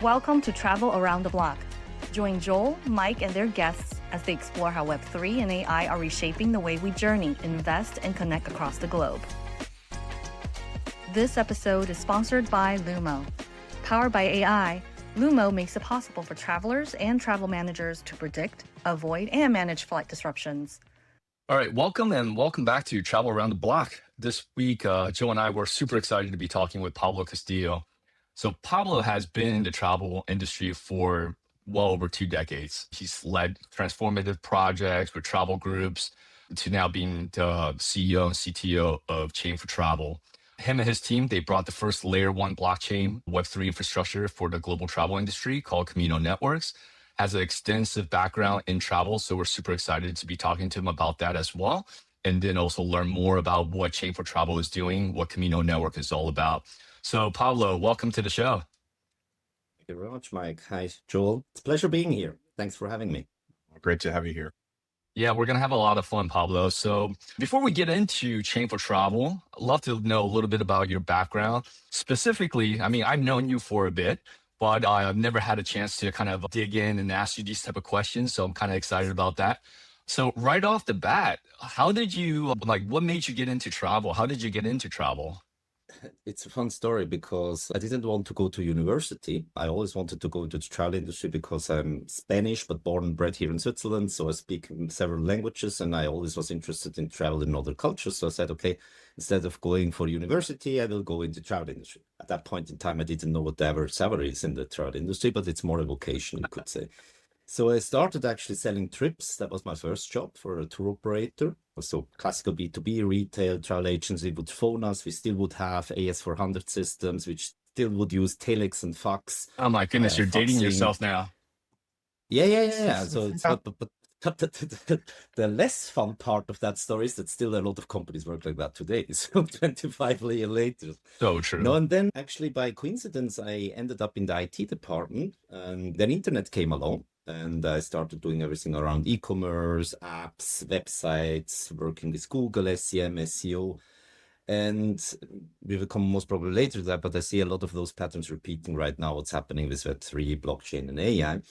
Welcome to Travel Around the Block. Join Joel, Mike, and their guests as they explore how Web3 and AI are reshaping the way we journey, invest, and connect across the globe. This episode is sponsored by Lumo. Powered by AI, Lumo makes it possible for travelers and travel managers to predict, avoid, and manage flight disruptions. All right, welcome back to Travel Around the Block. This week, Joe and I were super excited to be talking with Pablo Castillo. So Pablo has been in the travel industry for well over 2 decades. He's led transformative projects with travel groups to now being the CEO and CTO of Chain for Travel. Him and his team, they brought the first layer 1 blockchain Web3 infrastructure for the global travel industry called Camino Networks. Has an extensive background in travel, so we're super excited to be talking to him about that as well. And then also learn more about what Chain for Travel is doing, what Camino Network is all about. So Pablo, welcome to the show. Thank you very much, Mike. Hi, Joel. It's a pleasure being here. Thanks for having me. Great to have you here. Yeah, we're going to have a lot of fun, Pablo. So before we get into Chain for Travel, I'd love to know a little bit about your background. Specifically, I mean, I've known you for a bit, but I've never had a chance to kind of dig in and ask you these type of questions. So I'm kind of excited about that. So right off the bat, how did you, what made you get into travel? How did you get into travel? It's a fun story because I didn't want to go to university. I always wanted to go into the travel industry because I'm Spanish, but born and bred here in Switzerland. So I speak several languages and I always was interested in travel in other cultures. So I said, okay, instead of going for university, I will go into travel industry. At that point in time, I didn't know what the average salary is in the travel industry, but it's more a vocation, you could say. So I started actually selling trips. That was my first job for a tour operator. So classical B2B retail travel agency would phone us. We still would have AS400 systems, which still would use telex and fax. Oh my goodness, you're dating yourself now. Yeah. So it's but the less fun part of that story is that still a lot of companies work like that today. So 25 years later. So true. No, and then actually by coincidence, I ended up in the IT department and then internet came along. And I started doing everything around e-commerce, apps, websites, working with Google, SEM, SEO. And we will come most probably later to that, but I see a lot of those patterns repeating right now, what's happening with Web3, blockchain, and AI.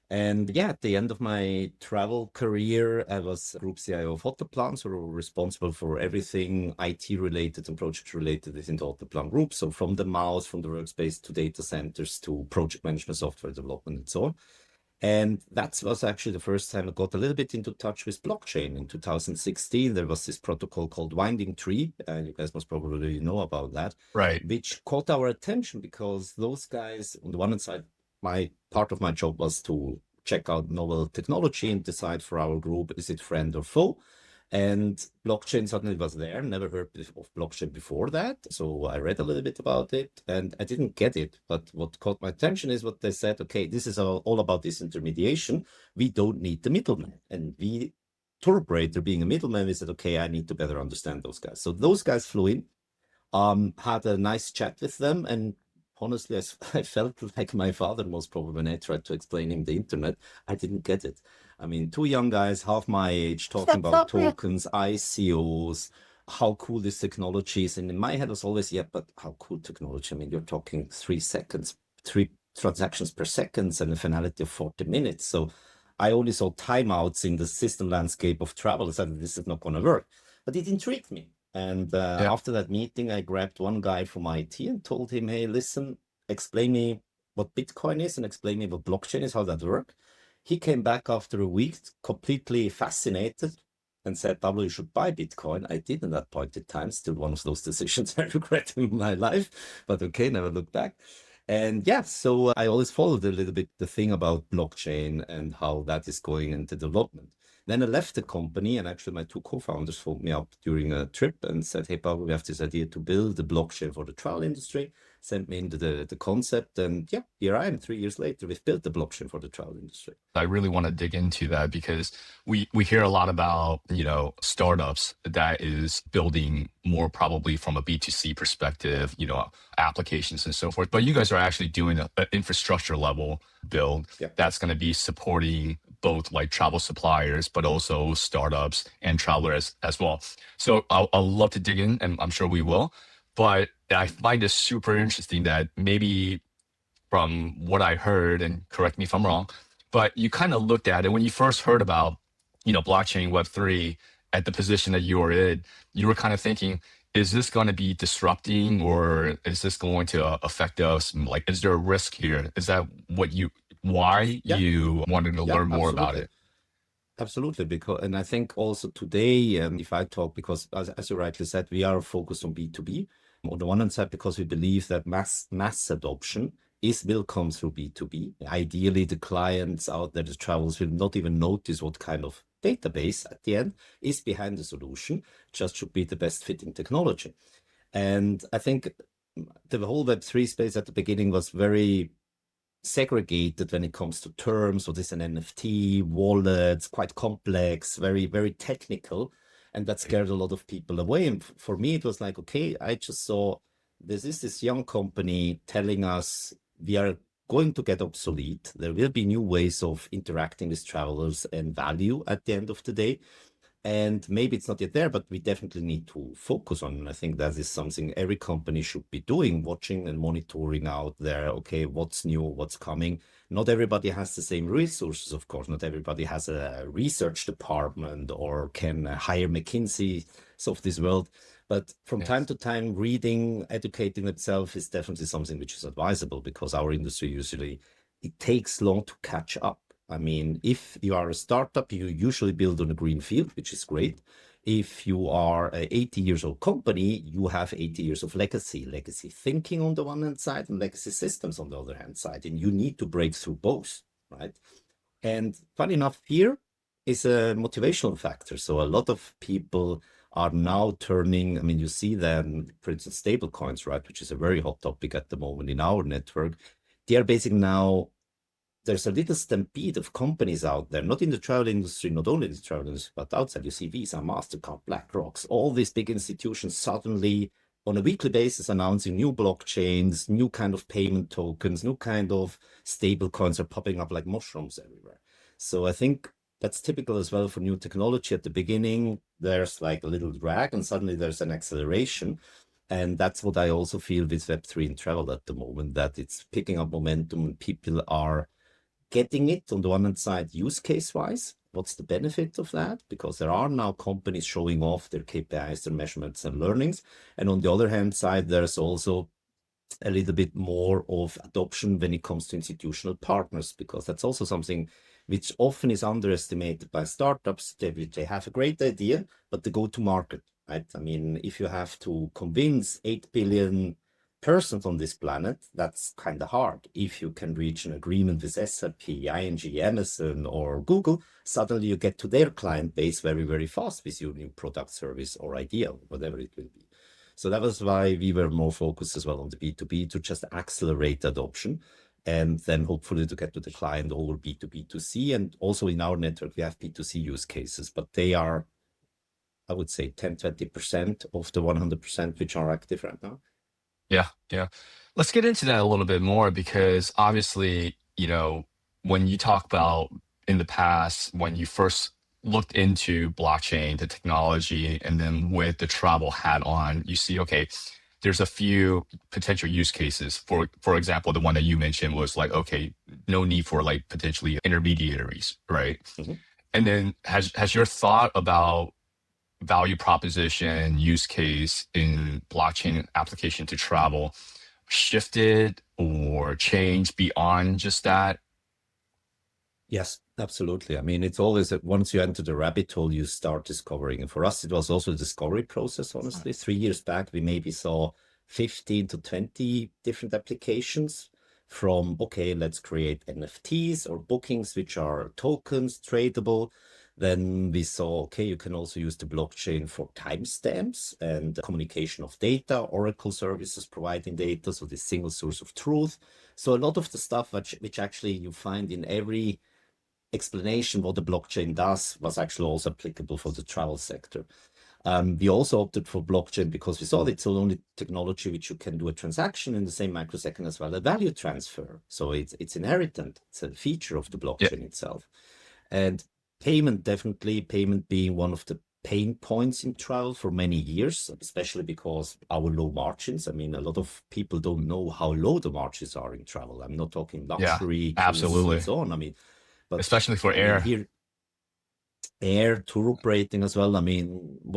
And yeah, at the end of my travel career, I was group CIO of Hoteplan, so responsible for everything IT related and project related within the Hoteplan group. So from the mouse, from the workspace to data centers to project management, software development, and so on. And that was actually the first time I got a little bit into touch with blockchain. In 2016, there was this protocol called Winding Tree. You guys must probably know about that. Right. Which caught our attention because those guys, on the one hand side, my part of my job was to check out novel technology and decide for our group, is it friend or foe? And blockchain suddenly was there. Never heard of blockchain before that. So I read a little bit about it and I didn't get it. But what caught my attention is what they said, okay, this is all about disintermediation. We don't need the middleman. And we, tour operator being a middleman, we said, okay, I need to better understand those guys. So those guys flew in, had a nice chat with them. And honestly, I felt like my father most probably when I tried to explain him the internet. I didn't get it. I mean, 2 young guys, half my age, talking about tokens, ICOs, how cool this technology is. And in my head was always, yeah, but how cool technology? I mean, you're talking 3 seconds, 3 transactions per second and a finality of 40 minutes. So I only saw timeouts in the system landscape of travel. I said, this is not going to work. But it intrigued me. And after that meeting, I grabbed one guy from IT and told him, hey, listen, explain me what Bitcoin is and explain me what blockchain is, how that works. He came back after a week completely fascinated and said, Pablo, you should buy Bitcoin. I did at that point in time, still one of those decisions I regret in my life, but okay, never look back. And yeah, so I always followed a little bit the thing about blockchain and how that is going into development. Then I left the company and actually my 2 co-founders phoned me up during a trip and said, hey, Pablo, we have this idea to build a blockchain for the travel industry. Sent me into the concept and yeah, here I am 3 years later. We've built the blockchain for the travel industry. I really want to dig into that because we hear a lot about, startups that is building more probably from a B2C perspective, applications and so forth. But you guys are actually doing an infrastructure level build that's going to be supporting both like travel suppliers, but also startups and travelers as well. So I'll love to dig in and I'm sure we will. But I find it super interesting that maybe from what I heard, and correct me if I'm wrong, but you kind of looked at it when you first heard about, blockchain Web3 at the position that you were in, you were kind of thinking, is this going to be disrupting or is this going to affect us? Like, is there a risk here? Is that why Yeah, you wanted to yeah, learn more about absolutely. it? Absolutely, because and I think also today, if I talk, because as you rightly said, we are focused on B2B. On the one hand side, because we believe that mass adoption will come through B2B. Ideally, the clients out there, the travelers will not even notice what kind of database at the end is behind the solution, just should be the best fitting technology. And I think the whole Web3 space at the beginning was very segregated when it comes to terms. What is an NFT, wallets, quite complex, very, very technical. And that scared a lot of people away. And for me, it was like, okay, I just saw this young company telling us we are going to get obsolete. There will be new ways of interacting with travelers and value at the end of the day. And maybe it's not yet there, but we definitely need to focus on. And I think that is something every company should be doing, watching and monitoring out there. Okay, what's new, what's coming. Not everybody has the same resources, of course. Not everybody has a research department or can hire McKinsey of this world. But from time Yes. to time, reading, educating itself is definitely something which is advisable, because our industry usually, it takes long to catch up. I mean, if you are a startup, you usually build on a green field, which is great. If you are a 80 years old company, you have 80 years of legacy thinking on the one hand side and legacy systems on the other hand side. And you need to break through both, right? And funny enough, here is a motivational factor. So a lot of people are now turning, I mean, you see them, for instance, stablecoins, right, which is a very hot topic at the moment in our network. They are basically now, there's a little stampede of companies out there, not in the travel industry, not only in the travel industry, but outside. You see Visa, MasterCard, BlackRock, all these big institutions suddenly on a weekly basis announcing new blockchains, new kind of payment tokens, new kind of stable coins are popping up like mushrooms everywhere. So I think that's typical as well for new technology. At the beginning, there's like a little drag and suddenly there's an acceleration. And that's what I also feel with Web3 in travel at the moment, that it's picking up momentum and people are getting it on the one hand side, use case wise. What's the benefit of that? Because there are now companies showing off their KPIs, their measurements and learnings. And on the other hand side, there's also a little bit more of adoption when it comes to institutional partners, because that's also something which often is underestimated by startups. They have a great idea, but they go to market, right? I mean, if you have to convince 8 billion persons on this planet, that's kind of hard. If you can reach an agreement with SAP, ING, Amazon, or Google, suddenly you get to their client base very, very fast with your new product, service, or idea, whatever it will be. So that was why we were more focused as well on the B2B, to just accelerate adoption and then hopefully to get to the client over B2B2C. And also in our network, we have B2C use cases, but they are, I would say, 10-20% of the 100% which are active right now. Yeah, yeah. Let's get into that a little bit more because obviously, when you talk about in the past, when you first looked into blockchain, the technology, and then with the travel hat on, you see, okay, there's a few potential use cases. For example, the one that you mentioned was like, okay, no need for like potentially intermediaries, right? Mhm. And then has your thought about value proposition use case in blockchain application to travel shifted or changed beyond just that? Yes, absolutely. I mean, it's always that once you enter the rabbit hole, you start discovering. And for us, it was also a discovery process, honestly. 3 years back, we maybe saw 15 to 20 different applications from, okay, let's create NFTs or bookings, which are tokens, tradable. Then we saw, okay, you can also use the blockchain for timestamps and communication of data, Oracle services providing data, so this single source of truth. So a lot of the stuff which actually you find in every explanation what the blockchain does was actually also applicable for the travel sector. We also opted for blockchain because we saw that it's the only technology which you can do a transaction in the same microsecond as well, a value transfer. So it's inherent. It's a feature of the Yeah. blockchain itself. And payment, definitely payment being one of the pain points in travel for many years, especially because our low margins. I mean, a lot of people don't know how low the margins are in travel. I'm not talking Yeah, luxury cruise and absolutely. so on. I mean, but Especially for I mean, air. here, air tour operating as well. I mean,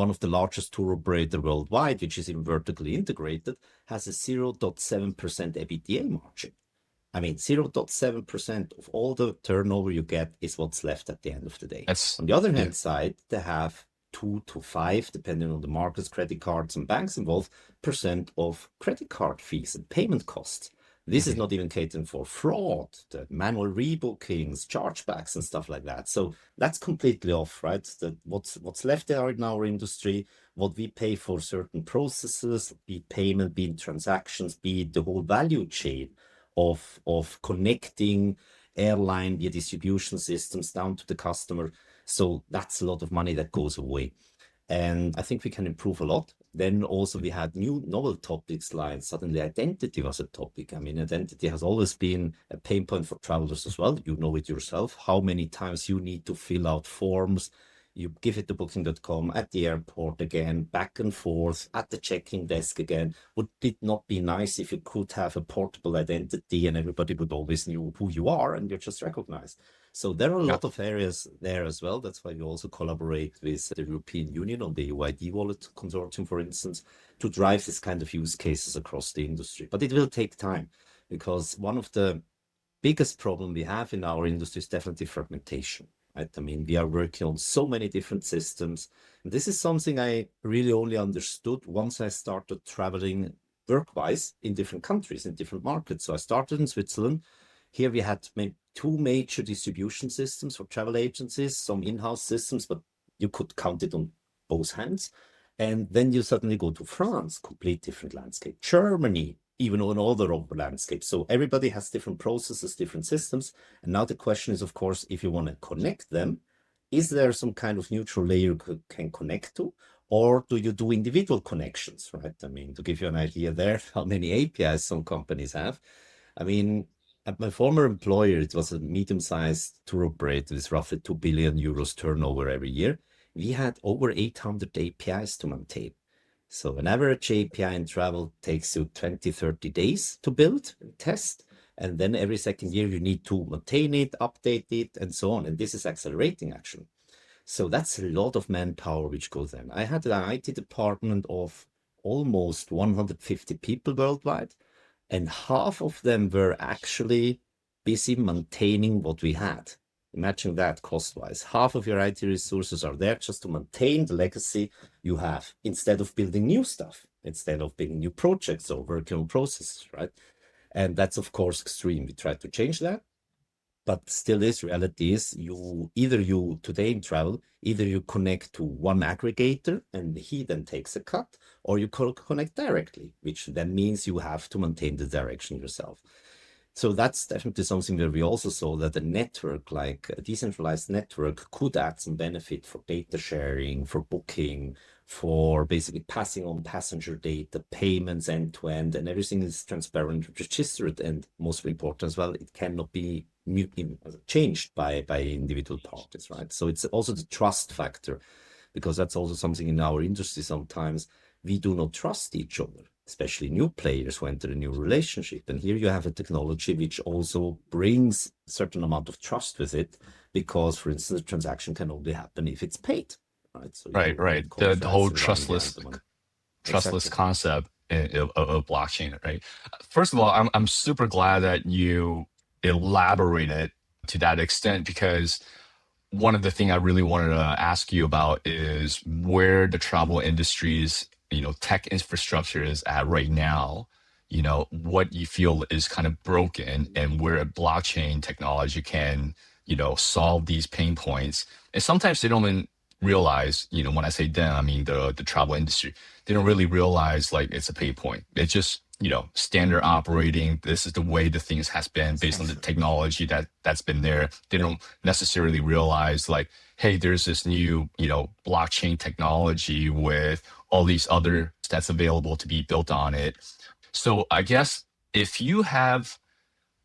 one of the largest tour operator worldwide, which is in vertically integrated, has a 0.7% EBITDA margin. I mean, 0.7% of all the turnover you get is what's left at the end of the day. That's On the other yeah. hand side, they have 2 to 5, depending on the markets, credit cards and banks involved, percent of credit card fees and payment costs. This is Mhm. not even catering for fraud, the manual rebookings, chargebacks, and stuff like that. So that's completely off, right? That what's left there in our industry, what we pay for certain processes, be it payment, be it transactions, be it the whole value chain of connecting airline via distribution systems down to the customer. So that's a lot of money that goes away. And I think we can improve a lot. Then also we had new novel topics like suddenly identity was a topic. I mean, identity has always been a pain point for travelers as well. You know it yourself, how many times you need to fill out forms. You give it to booking.com at the airport again, back and forth at the check-in desk again. Would it not be nice if you could have a portable identity and everybody would always know who you are and you're just recognized? So there are a Yeah. lot of areas there as well. That's why we also collaborate with the European Union on the UID wallet consortium, for instance, to drive this kind of use cases across the industry. But it will take time because one of the biggest problem we have in our industry is definitely fragmentation. Right? I mean, we are working on so many different systems. And this is something I really only understood once I started traveling work-wise in different countries, in different markets. So I started in Switzerland. Here we had two major distribution systems for travel agencies, some in-house systems, but you could count it on both hands. And then you suddenly go to France, complete different landscape. Germany, even another landscape. So everybody has different processes, different systems. And now the question is, of course, if you want to connect them, is there some kind of neutral layer you can connect to? Or do you do individual connections, right? I mean, to give you an idea there, how many APIs some companies have. I mean, at my former employer, it was a medium-sized tour operator with roughly 2 billion euros turnover every year. We had over 800 APIs to maintain. So an average API in travel takes you 20, 30 days to build and test. And then every second year, you need to maintain it, update it, and so on. And this is accelerating, actually. So that's a lot of manpower which goes in. I had an IT department of almost 150 people worldwide, and half of them were actually busy maintaining what we had. Imagine that cost-wise. Half of your IT resources are there just to maintain the legacy you have instead of building new stuff, instead of building new projects or working on processes, right? And that's, of course, extreme. We try to change that. But still, this reality is you today in travel, either you connect to one aggregator and he then takes a cut, or you connect directly, which then means you have to maintain the direction yourself. So that's definitely something where we also saw that a network, like a decentralized network, could add some benefit for data sharing, for booking, for basically passing on passenger data, payments end to end, and everything is transparent, registered, and most important as well, it cannot be changed by individual parties, right? So it's also the trust factor, because that's also something in our industry sometimes we do not trust each other, especially new players who enter a new relationship. And here you have a technology which also brings a certain amount of trust with it, because, for instance, a transaction can only happen if it's paid, right? So Right, you right. need The whole confidence running behind the money. trustless Exactly. concept of blockchain, right? First of all, I'm super glad that you elaborated to that extent, because one of the things I really wanted to ask you about is where the travel industry's, tech infrastructure is at right now. What you feel is kind of broken, and where a blockchain technology can, solve these pain points. And sometimes they don't even realize, when I say them, I mean the travel industry. They don't really realize like it's a pain point. It's just, standard operating. This is the way the things has been based on the technology that's been there. They don't necessarily realize like, hey, there's this new, blockchain technology with all these other that's available to be built on it. So I guess if you have,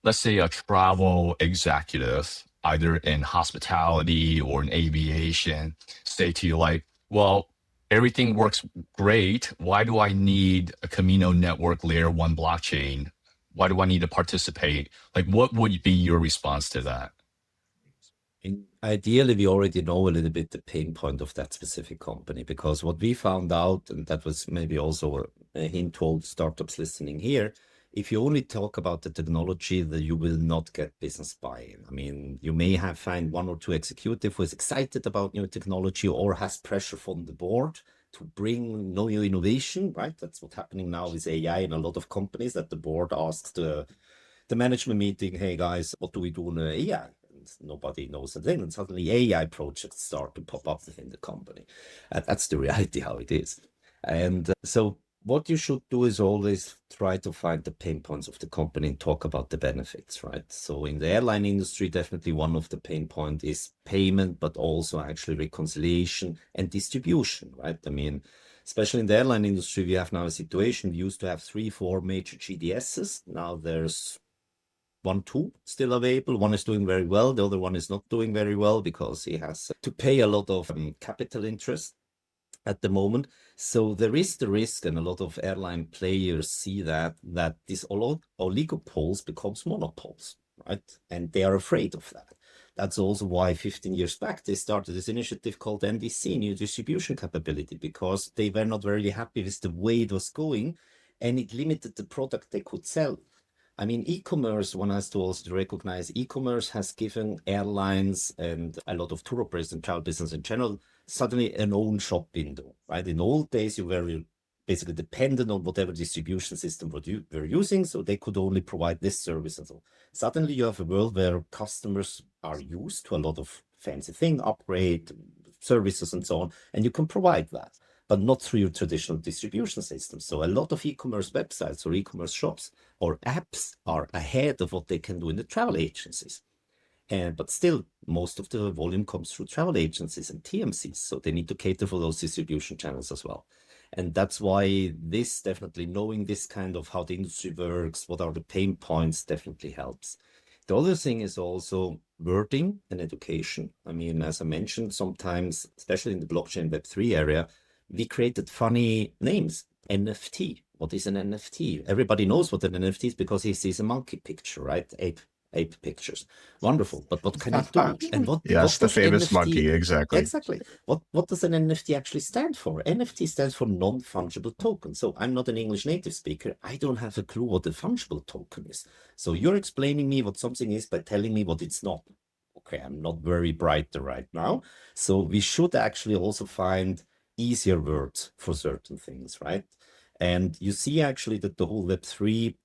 let's say, a travel executive, either in hospitality or in aviation, say to you like, well, everything works great. Why do I need a Camino Network layer one blockchain? Why do I need to participate? Like, what would be your response to that? Ideally, we already know a little bit the pain point of that specific company, because what we found out, and that was maybe also a hint to all startups listening here, if you only talk about the technology, that you will not get business buy-in. I mean, you may have find one or two executive who is excited about new technology or has pressure from the board to bring new innovation, right? That's what's happening now with AI in a lot of companies, that the board asks the management meeting, hey guys, what do we do on AI? And nobody knows a thing. And suddenly AI projects start to pop up within the company. And that's the reality how it is. And so what you should do is always try to find the pain points of the company and talk about the benefits, right? So in the airline industry, definitely one of the pain points is payment, but also actually reconciliation and distribution, right? I mean, especially in the airline industry, we have now a situation. We used to have 3, 4 major GDSs. Now there's 1, 2 still available. One is doing very well. The other one is not doing very well because he has to pay a lot of capital interest at the moment. So there is the risk, and a lot of airline players see that these oligopoles becomes monopoles, right? And they are afraid of that. That's also why 15 years back they started this initiative called NDC, New Distribution Capability, because they were not very happy with the way it was going, and it limited the product they could sell. I mean, e-commerce, one has to also recognize, e-commerce has given airlines and a lot of tour operators and travel business in general suddenly an own shop window, right? In old days, you were basically dependent on whatever distribution system you were using, so they could only provide this service and so. Suddenly, you have a world where customers are used to a lot of fancy thing, upgrade services and so on, and you can provide that, but not through your traditional distribution system. So a lot of e-commerce websites or e-commerce shops or apps are ahead of what they can do in the travel agencies. But still, most of the volume comes through travel agencies and TMCs, so they need to cater for those distribution channels as well. And that's why this definitely, knowing this kind of how the industry works, what are the pain points, definitely helps. The other thing is also wording and education. I mean, as I mentioned, sometimes, especially in the blockchain Web3 area, we created funny names. NFT. What is an NFT? Everybody knows what an NFT is because he sees a monkey picture, right? Ape pictures. Wonderful. But what can it do? And what Yes, the does famous NFT monkey, exactly. exactly? What does an NFT actually stand for? NFT stands for non-fungible token. So I'm not an English native speaker. I don't have a clue what a fungible token is. So you're explaining me what something is by telling me what it's not. Okay, I'm not very bright right now. So we should actually also find easier words for certain things, right? And you see actually that the whole Web3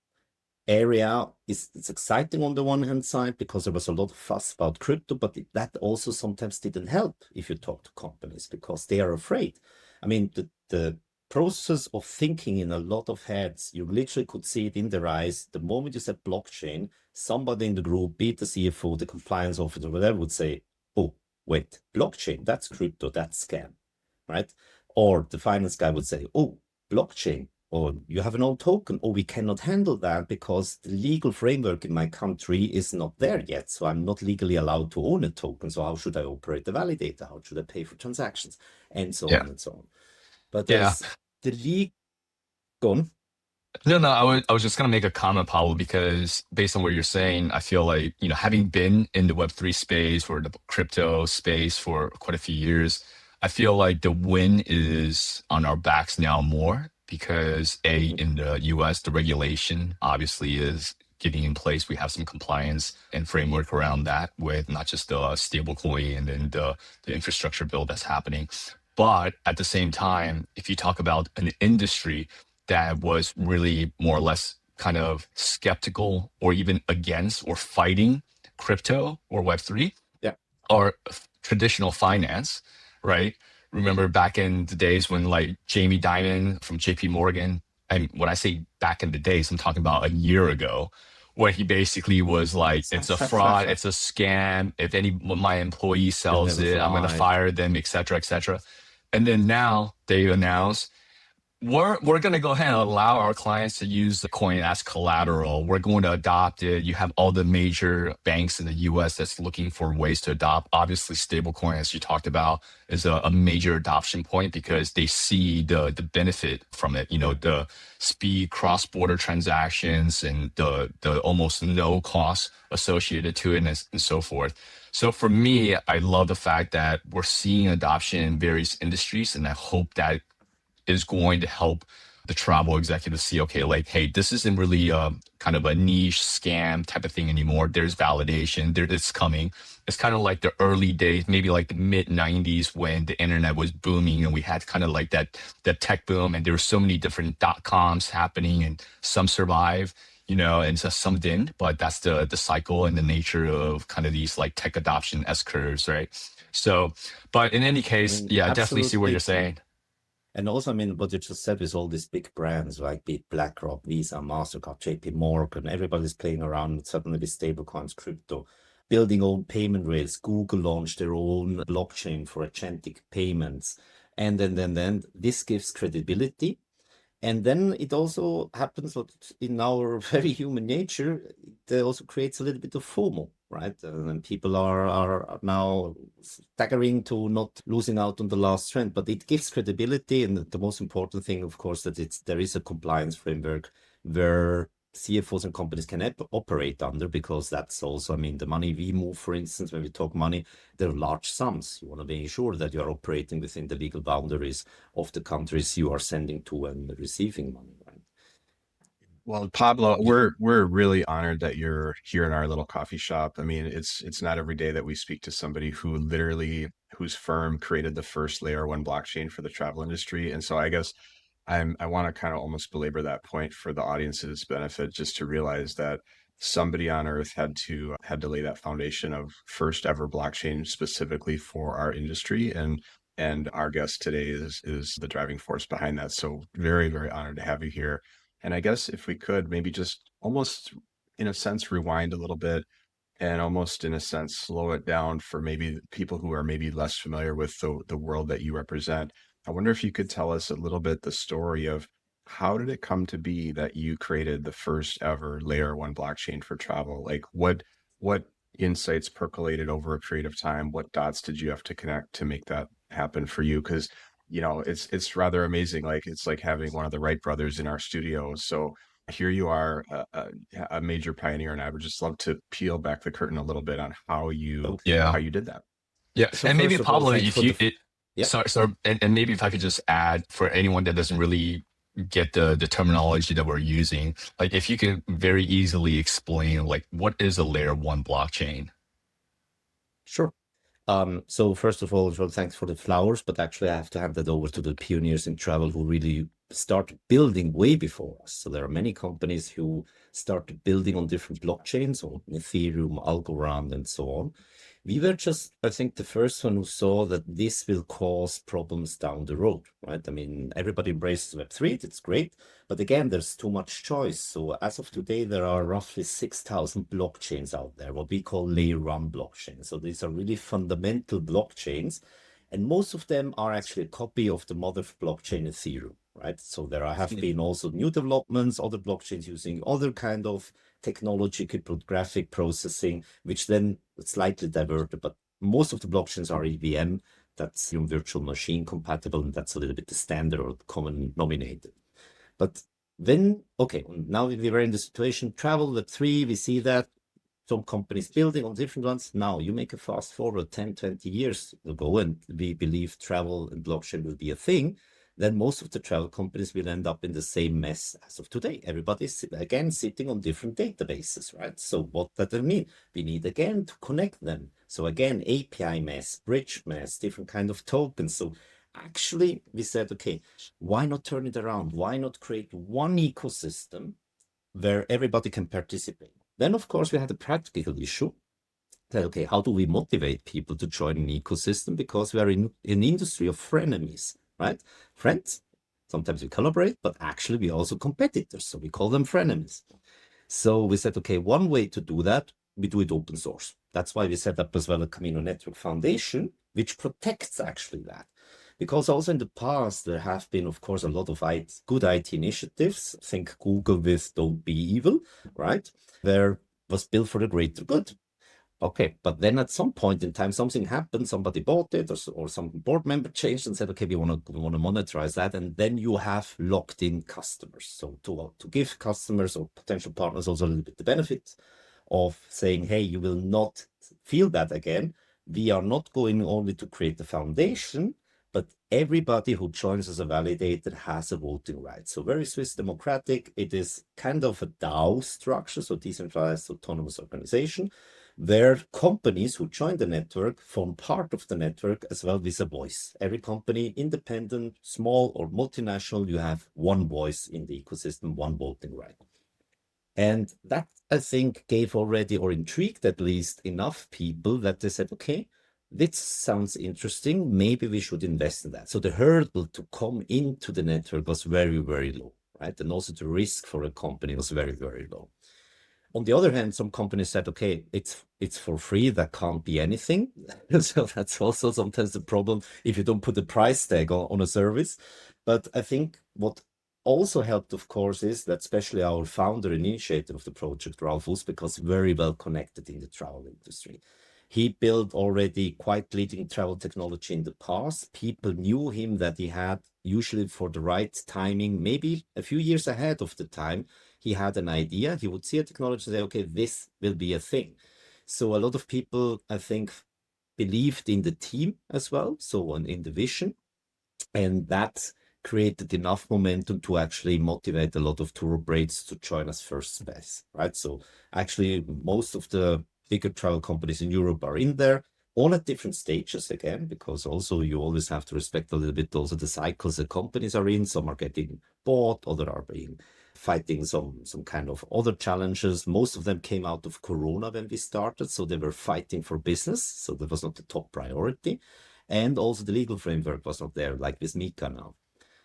area it's exciting on the one hand side because there was a lot of fuss about crypto, but that also sometimes didn't help if you talk to companies because they are afraid. I mean, the process of thinking in a lot of heads, you literally could see it in their eyes. The moment you said blockchain, somebody in the group, be it the CFO, the compliance officer, whatever, would say, oh, wait, blockchain, that's crypto, that's scam, right? Or the finance guy would say, oh, blockchain, or you have an old token, or we cannot handle that because the legal framework in my country is not there yet. So I'm not legally allowed to own a token. So how should I operate the validator? How should I pay for transactions? And so Yeah. on and so on. But Yeah. as the league gone. No, I was just gonna make a comment, Pablo, because based on what you're saying, I feel like, having been in the Web3 space or the crypto space for quite a few years, I feel like the win is on our backs now more because in the US, the regulation obviously is getting in place. We have some compliance and framework around that with not just the stablecoin and then the infrastructure build that's happening. But at the same time, if you talk about an industry that was really more or less kind of skeptical or even against or fighting crypto or Web3 Yeah. or traditional finance, right? Remember back in the days when like Jamie Dimon from JP Morgan, and when I say back in the days, I'm talking about a year ago, where he basically was like, it's a fraud, it's a scam. If any of my employee sells never it, I'm going to fly. fire them, et cetera, et cetera. And then now they announce we're going to go ahead and allow our clients to use the coin as collateral. We're going to adopt it. You have all the major banks in the US that's looking for ways to adopt. Obviously, stablecoin, as you talked about, is a major adoption point because they see the benefit from it. You know, the speed, cross-border transactions, and the almost no cost associated to it, and so forth. So for me, I love the fact that we're seeing adoption in various industries, and I hope that is going to help the travel executives see, okay, like, hey, this isn't really kind of a niche scam type of thing anymore. There's validation, it's coming. It's kind of like the early days, maybe like the mid 90s when the internet was booming and we had kind of like that tech boom, and there were so many different .coms happening, and some survive, you know, and so some didn't. But that's the cycle and the nature of kind of these like tech adoption S curves, right? So, but in any I case, mean, yeah, I definitely see what you're absolutely. saying. And also, I mean, what you just said with all these big brands, like be it BlackRock, Visa, MasterCard, JP Morgan, everybody's playing around with suddenly with stablecoins, crypto, building own payment rails. Google launched their own blockchain for agentic payments. And then this gives credibility. And then it also happens what in our very human nature, it also creates a little bit of FOMO, right? And people are now staggering to not losing out on the last trend, but it gives credibility. And the most important thing, of course, that there is a compliance framework where CFOs and companies can operate under, because that's also, I mean, the money we move, for instance, when we talk money, there are large sums. You want to be sure that you are operating within the legal boundaries of the countries you are sending to and receiving money, right? Well, Pablo, we're really honored that you're here in our little coffee shop. I mean, it's not every day that we speak to somebody who literally whose firm created the first layer one blockchain for the travel industry. And so I guess I want to kind of almost belabor that point for the audience's benefit, just to realize that somebody on earth had to lay that foundation of first ever blockchain specifically for our industry. And our guest today is the driving force behind that. So very, very honored to have you here. And I guess if we could maybe just almost in a sense rewind a little bit and almost in a sense slow it down for maybe people who are maybe less familiar with the world that you represent. I wonder if you could tell us a little bit the story of how did it come to be that you created the first ever layer one blockchain for travel? Like what insights percolated over a period of time? What dots did you have to connect to make that happen for you? Because you know, it's rather amazing. Like it's like having one of the Wright brothers in our studio. So here you are, a major pioneer, and I would just love to peel back the curtain a little bit on So, Yeah. how you did that. Yeah, so and maybe first of all, Pablo, thanks if for you the, it, yeah, and maybe if I could just add for anyone that doesn't really get the terminology that we're using, like if you could very easily explain like what is a layer one blockchain? sure. So first of all, Joel, thanks for the flowers, but actually I have to hand that over to the pioneers in travel who really started building way before us. So there are many companies who started building on different blockchains, on Ethereum, Algorand, and so on. We were just, I think, the first one who saw that this will cause problems down the road, right? I mean, everybody embraces Web3, it's great, but again, there's too much choice. So as of today, there are roughly 6,000 blockchains out there, what we call layer one blockchains. So these are really fundamental blockchains, and most of them are actually a copy of the mother blockchain Ethereum, right? So there have been also new developments, other blockchains using other kind of technology, cryptographic processing, which then slightly diverted, but most of the blockchains are EVM, that's virtual machine compatible, and that's a little bit the standard or the common denominator. But then, okay, now we were in the situation, travel Web3, we see that some companies building on different ones. Now you make a fast forward 10, 20 years ago, and we believe travel and blockchain will be a thing. Then most of the travel companies will end up in the same mess as of today. Everybody's again sitting on different databases, right? So what does that mean? We need again to connect them. So again, API mess, bridge mess, different kind of tokens. So actually we said, okay, why not turn it around? Why not create one ecosystem where everybody can participate? Then, of course, we had a practical issue. That, okay, how do we motivate people to join an ecosystem? Because we are in an industry of frenemies, right? Friends, sometimes we collaborate, but actually we are also competitors. So we call them frenemies. So we said, okay, one way to do that, we do it open source. That's why we set up as well a Camino Network Foundation, which protects actually that. Because also in the past, there have been, of course, a lot of good IT initiatives. Think Google with Don't Be Evil, right? Where was built for the greater good. Okay, but then at some point in time, something happened, somebody bought it, or some board member changed and said, okay, we want to monetize that. And then you have locked in customers. So to give customers or potential partners also a little bit the benefit of saying, hey, you will not feel that again. We are not going only to create the foundation, but everybody who joins as a validator has a voting right. So very Swiss democratic. It is kind of a DAO structure, so decentralized autonomous organization, where companies who join the network form part of the network as well with a voice. Every company, independent, small or multinational, you have one voice in the ecosystem, one voting right. And that, I think, gave already, or intrigued at least, enough people that they said, okay, this sounds interesting. Maybe we should invest in that. So the hurdle to come into the network was very, very low, right? And also the risk for a company was very, very low. On the other hand, some companies said, okay, it's for free. That can't be anything. So that's also sometimes the problem if you don't put a price tag on a service. But I think what also helped, of course, is that especially our founder and initiator of the project, Ralph Usbeck, was very well connected in the travel industry. He built already quite leading travel technology in the past. People knew him that he had, usually for the right timing, maybe a few years ahead of the time, he had an idea. He would see a technology and say, okay, this will be a thing. So a lot of people, I think, believed in the team as well, so in the vision. And that created enough momentum to actually motivate a lot of tour operators to join us first space, right? So actually, most of the bigger travel companies in Europe are in there, all at different stages again, because also you always have to respect a little bit also the cycles that companies are in. Some are getting bought, others are being fighting some kind of other challenges. Most of them came out of Corona when we started, so they were fighting for business. So that was not the top priority. And also the legal framework was not there, like with Mika now.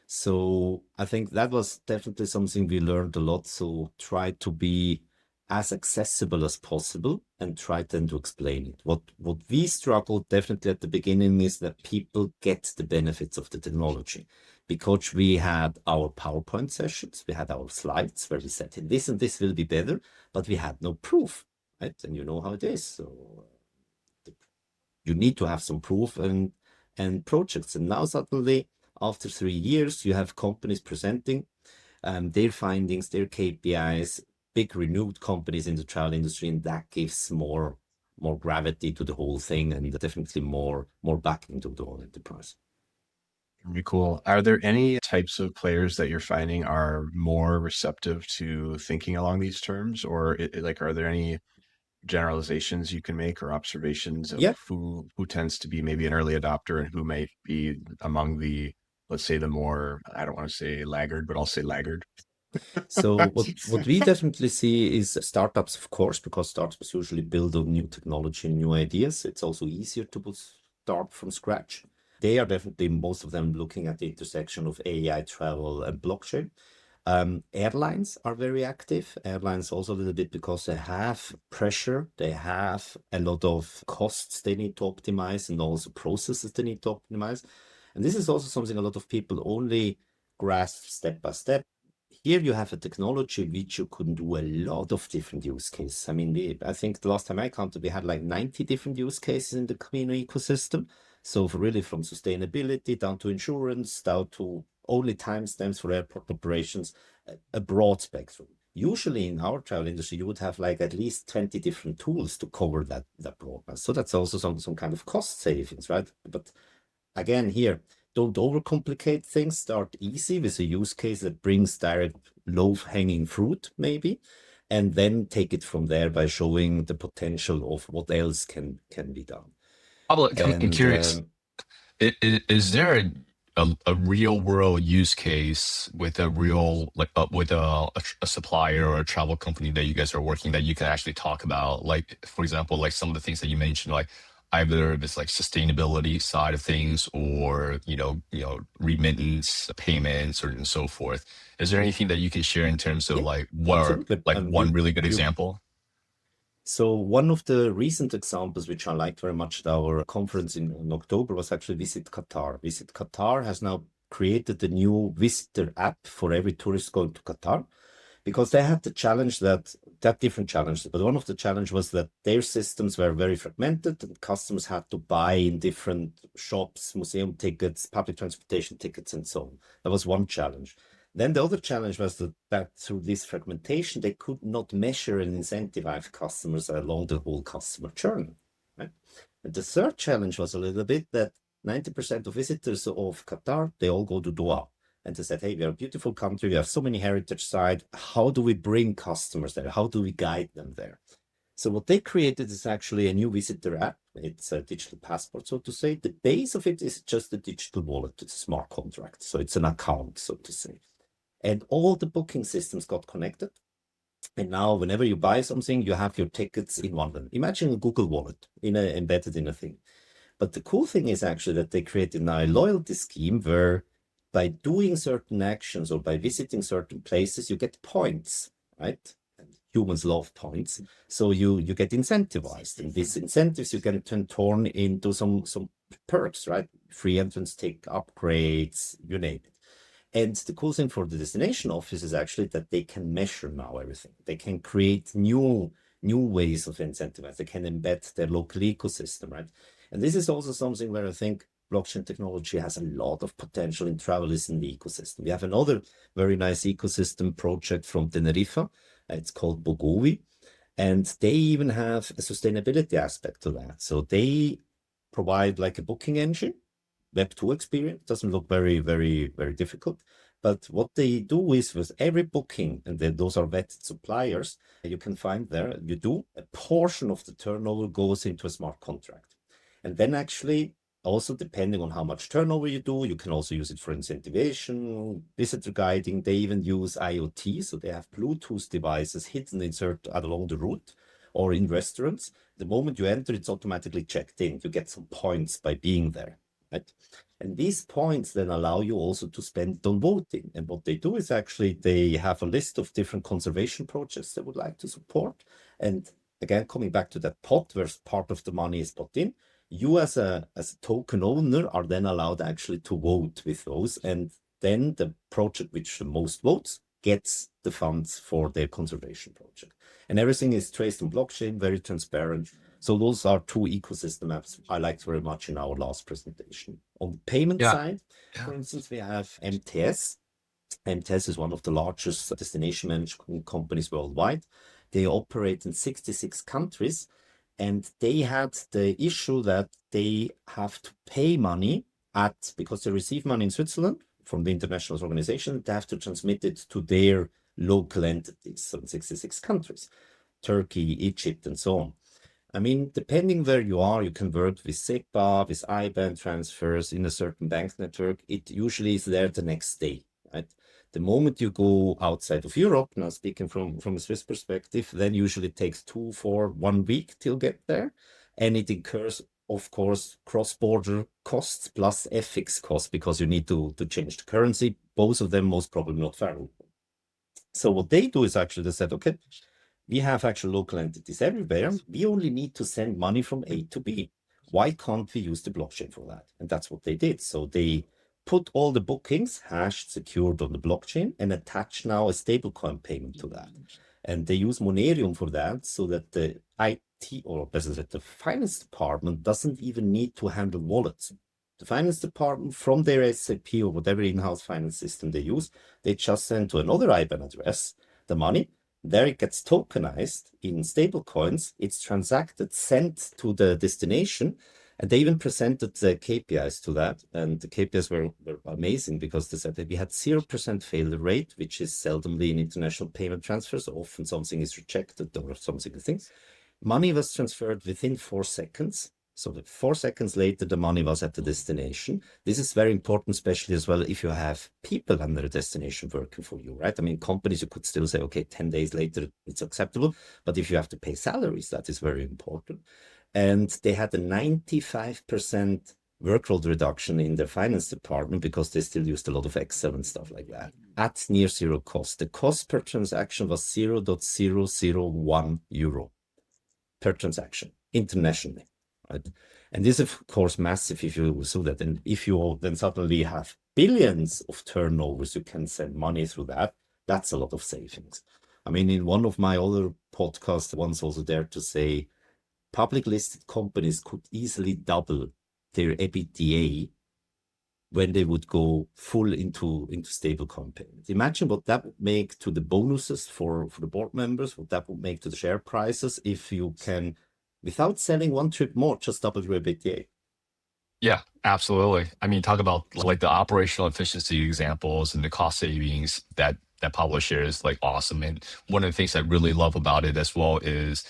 So I think that was definitely something we learned a lot. So try to be as accessible as possible and try then to explain it. What we struggled definitely at the beginning is that people get the benefits of the technology, because we had our PowerPoint sessions, we had our slides where we said this and this will be better, but we had no proof, right? And you know how it is. So you need to have some proof and projects. And now suddenly, after 3 years, you have companies presenting their findings, their KPIs, big renewed companies in the travel industry, and that gives more gravity to the whole thing, and definitely more backing to the whole enterprise. Very cool. Are there any types of players that you're finding are more receptive to thinking along these terms, or like, are there any generalizations you can make or observations of Yeah. who tends to be maybe an early adopter and who might be among the, let's say, the more, I don't want to say laggard, but I'll say laggard? So what we definitely see is startups, of course, because startups usually build on new technology and new ideas. It's also easier to start from scratch. They are definitely, most of them, looking at the intersection of AI, travel, and blockchain. Airlines are very active. Airlines also a little bit because they have pressure. They have a lot of costs they need to optimize and also processes they need to optimize. And this is also something a lot of people only grasp step by step. Here you have a technology which you can do a lot of different use cases. I mean, I think the last time I counted, we had like 90 different use cases in the Camino ecosystem. So really from sustainability down to insurance, down to only timestamps for airport operations, a broad spectrum. Usually in our travel industry, you would have like at least 20 different tools to cover that broadness. So that's also some kind of cost savings, right? But again, here, don't overcomplicate things. Start easy with a use case that brings direct low-hanging fruit, maybe, and then take it from there by showing the potential of what else can be done. Pablo, I'm And curious. Is there a real world use case with a real with a supplier or a travel company that you guys are working that you can actually talk about? Like, for example, like some of the things that you mentioned, like either if it's like sustainability side of things or remittance payments or and so forth. Is there anything that you can share in terms of yeah, like what are absolutely. like one really good You example? So one of the recent examples, which I liked very much at our conference in October, was actually Visit Qatar. Visit Qatar has now created a new visitor app for every tourist going to Qatar, because they had the challenge that different challenges, but one of the challenge was that their systems were very fragmented and customers had to buy in different shops, museum tickets, public transportation tickets, and so on. That was one challenge. Then the other challenge was that through this fragmentation, they could not measure and incentivize customers along the whole customer journey, right? And the third challenge was a little bit that 90% of visitors of Qatar, they all go to Doha. And they said, hey, we are a beautiful country. We have so many heritage sites. How do we bring customers there? How do we guide them there? So what they created is actually a new visitor app. It's a digital passport, so to say. The base of it is just a digital wallet. It's a smart contract. So it's an account, so to say. And all the booking systems got connected. And now whenever you buy something, you have your tickets in one. Imagine a Google wallet embedded in a thing. But the cool thing is actually that they created now a loyalty scheme where by doing certain actions or by visiting certain places, you get points, right? And humans love points. So you get incentivized. And these incentives you can turn into some perks, right? Free entrance ticket, upgrades, you name it. And the cool thing for the destination office is actually that they can measure now everything. They can create new ways of incentivizing. They can embed their local ecosystem, right? And this is also something where I think blockchain technology has a lot of potential in travel is in the ecosystem. We have another very nice ecosystem project from Tenerife. It's called Bogovi. And they even have a sustainability aspect to that. So they provide like a booking engine, Web2 experience. Doesn't look very, very, very difficult. But what they do is with every booking, and then those are vetted suppliers, you can find there, you do, a portion of the turnover goes into a smart contract. And then actually, also depending on how much turnover you do, you can also use it for incentivization, visitor guiding. They even use IoT, so they have Bluetooth devices hidden along the route or in restaurants. The moment you enter, it's automatically checked in. You get some points by being there, right? And these points then allow you also to spend on voting. And what they do is actually they have a list of different conservation projects they would like to support. And again, coming back to that pot where part of the money is put in, you as a token owner are then allowed actually to vote with those. And then the project which the most votes gets the funds for their conservation project. And everything is traced on blockchain, very transparent. So those are two ecosystem apps I liked very much in our last presentation. On the payment side, for instance, we have MTS. MTS is one of the largest destination management companies worldwide. They operate in 66 countries. And they had the issue that they have to pay money because they receive money in Switzerland from the international organization, they have to transmit it to their local entities, so in 66 countries, Turkey, Egypt, and so on. I mean, depending where you are, you can work with SEPA, with IBAN transfers in a certain bank network. It usually is there the next day, right? The moment you go outside of Europe, now speaking from a Swiss perspective, then usually it takes 2 for 1 week till get there. And it incurs, of course, cross-border costs plus FX costs because you need to change the currency. Both of them most probably not variable. So what they do is actually they said, okay, we have actual local entities everywhere. We only need to send money from A to B. Why can't we use the blockchain for that? And that's what they did. So they put all the bookings hashed, secured on the blockchain and attach now a stablecoin payment to that. And they use Monerium for that so that the IT, or better said, the finance department doesn't even need to handle wallets. The finance department from their SAP or whatever in-house finance system they use, they just send to another IBAN address the money. There it gets tokenized in stablecoins. It's transacted, sent to the destination. And they even presented the KPIs to that. And the KPIs were amazing because they said that we had 0% failure rate, which is seldomly in international payment transfers. Often something is rejected or something. Money was transferred within 4 seconds. So that 4 seconds later, the money was at the destination. This is very important, especially as well if you have people under a destination working for you, right? I mean, companies, you could still say, okay, 10 days later, it's acceptable. But if you have to pay salaries, that is very important. And they had a 95% workload reduction in their finance department because they still used a lot of Excel and stuff like that at near zero cost. The cost per transaction was 0.001 euro. per transaction internationally, right? And this is, of course, massive if you do that. And if you then suddenly have billions of turnovers, you can send money through that. That's a lot of savings. I mean, in one of my other podcasts, once also dared to say, public listed companies could easily double their EBITDA when they would go full into stablecoin payments. Imagine what that would make to the bonuses for the board members, what that would make to the share prices if you can, without selling one trip more, just double your EBITDA. Yeah, absolutely. I mean, talk about like the operational efficiency examples and the cost savings that Pablo shares, like awesome. And one of the things I really love about it as well is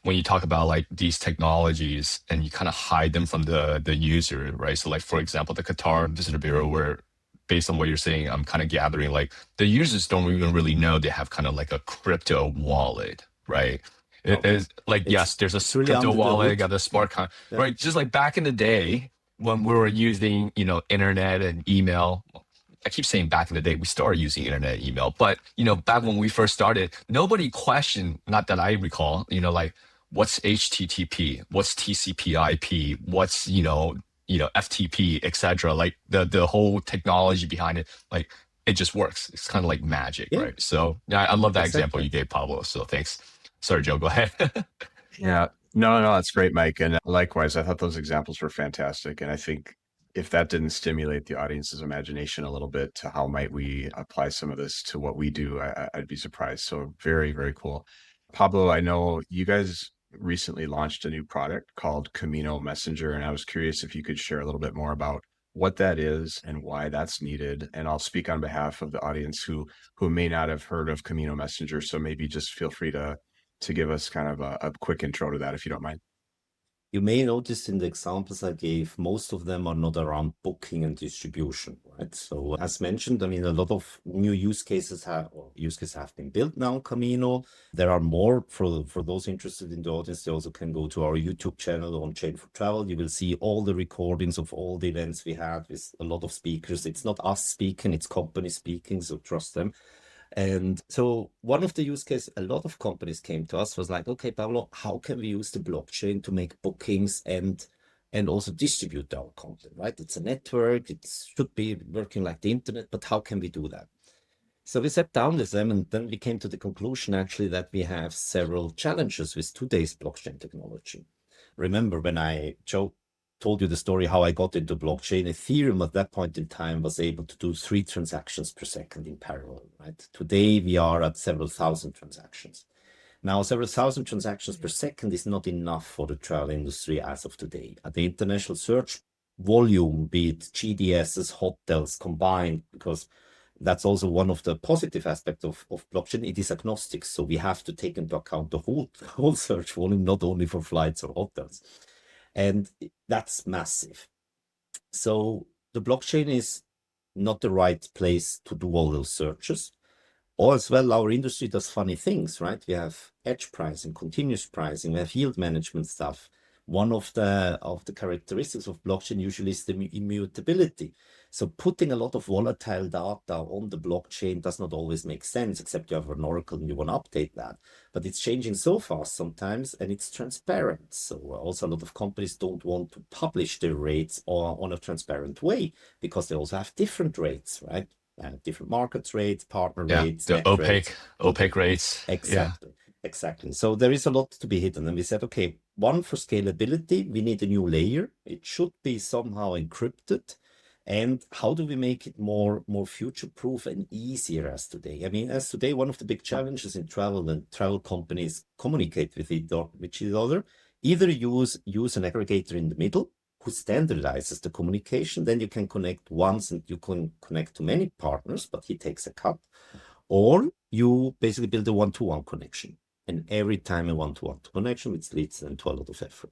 when you talk about like these technologies and you kind of hide them from the user, right? So like for example, the Qatar Visitor Bureau, where based on what you're saying, I'm kind of gathering like the users don't even really know they have kind of like a crypto wallet, right? It No, is like, yes, there's it's a really crypto under the wallet, hood. got a smart con, Yeah. right? Just like back in the day when we were using, internet and email. I keep saying back in the day, we started using internet and email, but back when we first started, nobody questioned, not that I recall, like what's HTTP, what's TCP/IP, what's FTP, etc. Like the whole technology behind it, like it just works. It's kind of like magic, Yeah, right? So yeah, I love that example exactly. you gave, Pablo. So thanks. Sorry, Joe, go ahead. Yeah. No, that's great, Mike. And likewise, I thought those examples were fantastic. And I think if that didn't stimulate the audience's imagination a little bit to how might we apply some of this to what we do, I'd be surprised. So very, very cool. Pablo, I know you guys recently launched a new product called Camino Messenger, and I was curious if you could share a little bit more about what that is and why that's needed. And I'll speak on behalf of the audience who may not have heard of Camino Messenger. So maybe just feel free to give us kind of a quick intro to that, if you don't mind. You may notice in the examples I gave, most of them are not around booking and distribution, right? So as mentioned, I mean, a lot of new use cases have been built now on Camino. There are more for those interested in the audience. They also can go to our YouTube channel on Unchained for Travel. You will see all the recordings of all the events we had with a lot of speakers. It's not us speaking, it's companies speaking, so trust them. And so one of the use cases a lot of companies came to us was like, okay, Pablo, how can we use the blockchain to make bookings and also distribute our content, right? It's a network, it should be working like the internet, but how can we do that? So we sat down with them and then we came to the conclusion actually that we have several challenges with today's blockchain technology. Remember when Joe told you the story how I got into blockchain, Ethereum at that point in time was able to do 3 transactions per second in parallel, right? Today we are at several thousand transactions. Now, several thousand transactions per second is not enough for the travel industry as of today. At the international search volume, be it GDSs, hotels combined, because that's also one of the positive aspects of blockchain. It is agnostic, so we have to take into account the whole search volume, not only for flights or hotels. And that's massive. So the blockchain is not the right place to do all those searches. Or as well, our industry does funny things, right? We have edge pricing, continuous pricing, we have yield management stuff. One of the characteristics of blockchain usually is the immutability. So putting a lot of volatile data on the blockchain does not always make sense, except you have an oracle and you want to update that. But it's changing so fast sometimes, and it's transparent. So also a lot of companies don't want to publish their rates on a transparent way because they also have different rates, right? Different markets rates, partner Yeah, rates, the net rates. opaque rates. Exactly. Exactly. So there is a lot to be hidden. And we said, okay, one, for scalability, we need a new layer. It should be somehow encrypted. And how do we make it more future-proof and easier as today? I mean, as today, one of the big challenges in travel and travel companies communicate with each other, either use an aggregator in the middle who standardizes the communication, then you can connect once and you can connect to many partners, but he takes a cut. Or you basically build a one-to-one connection. And every time a one-to-one connection, which leads then to a lot of effort.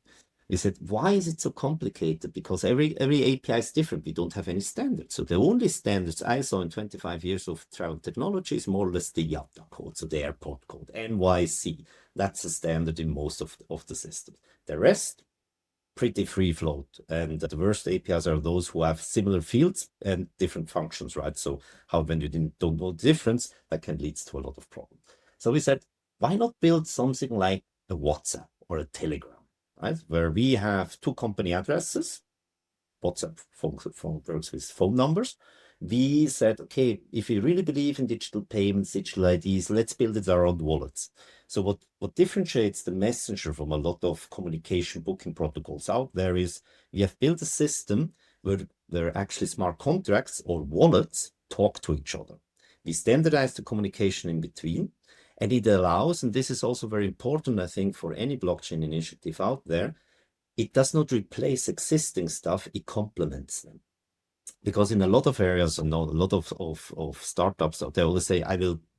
We said, why is it so complicated? Because every API is different. We don't have any standards. So the only standards I saw in 25 years of travel technology is more or less the IATA code, so the airport code, NYC. That's a standard in most of the systems. The rest, pretty free float. And the worst APIs are those who have similar fields and different functions, right? So how when you don't know the difference, that can lead to a lot of problems. So we said, why not build something like a WhatsApp or a Telegram, right? Where we have two company addresses. WhatsApp phone works with phone numbers. We said, okay, if we really believe in digital payments, digital IDs, let's build it our own wallets. So what differentiates the messenger from a lot of communication booking protocols out there is we have built a system where actually smart contracts or wallets talk to each other. We standardize the communication in between, and it allows, and this is also very important, I think, for any blockchain initiative out there, it does not replace existing stuff, it complements them. Because in a lot of areas, I know a lot of startups, they always say,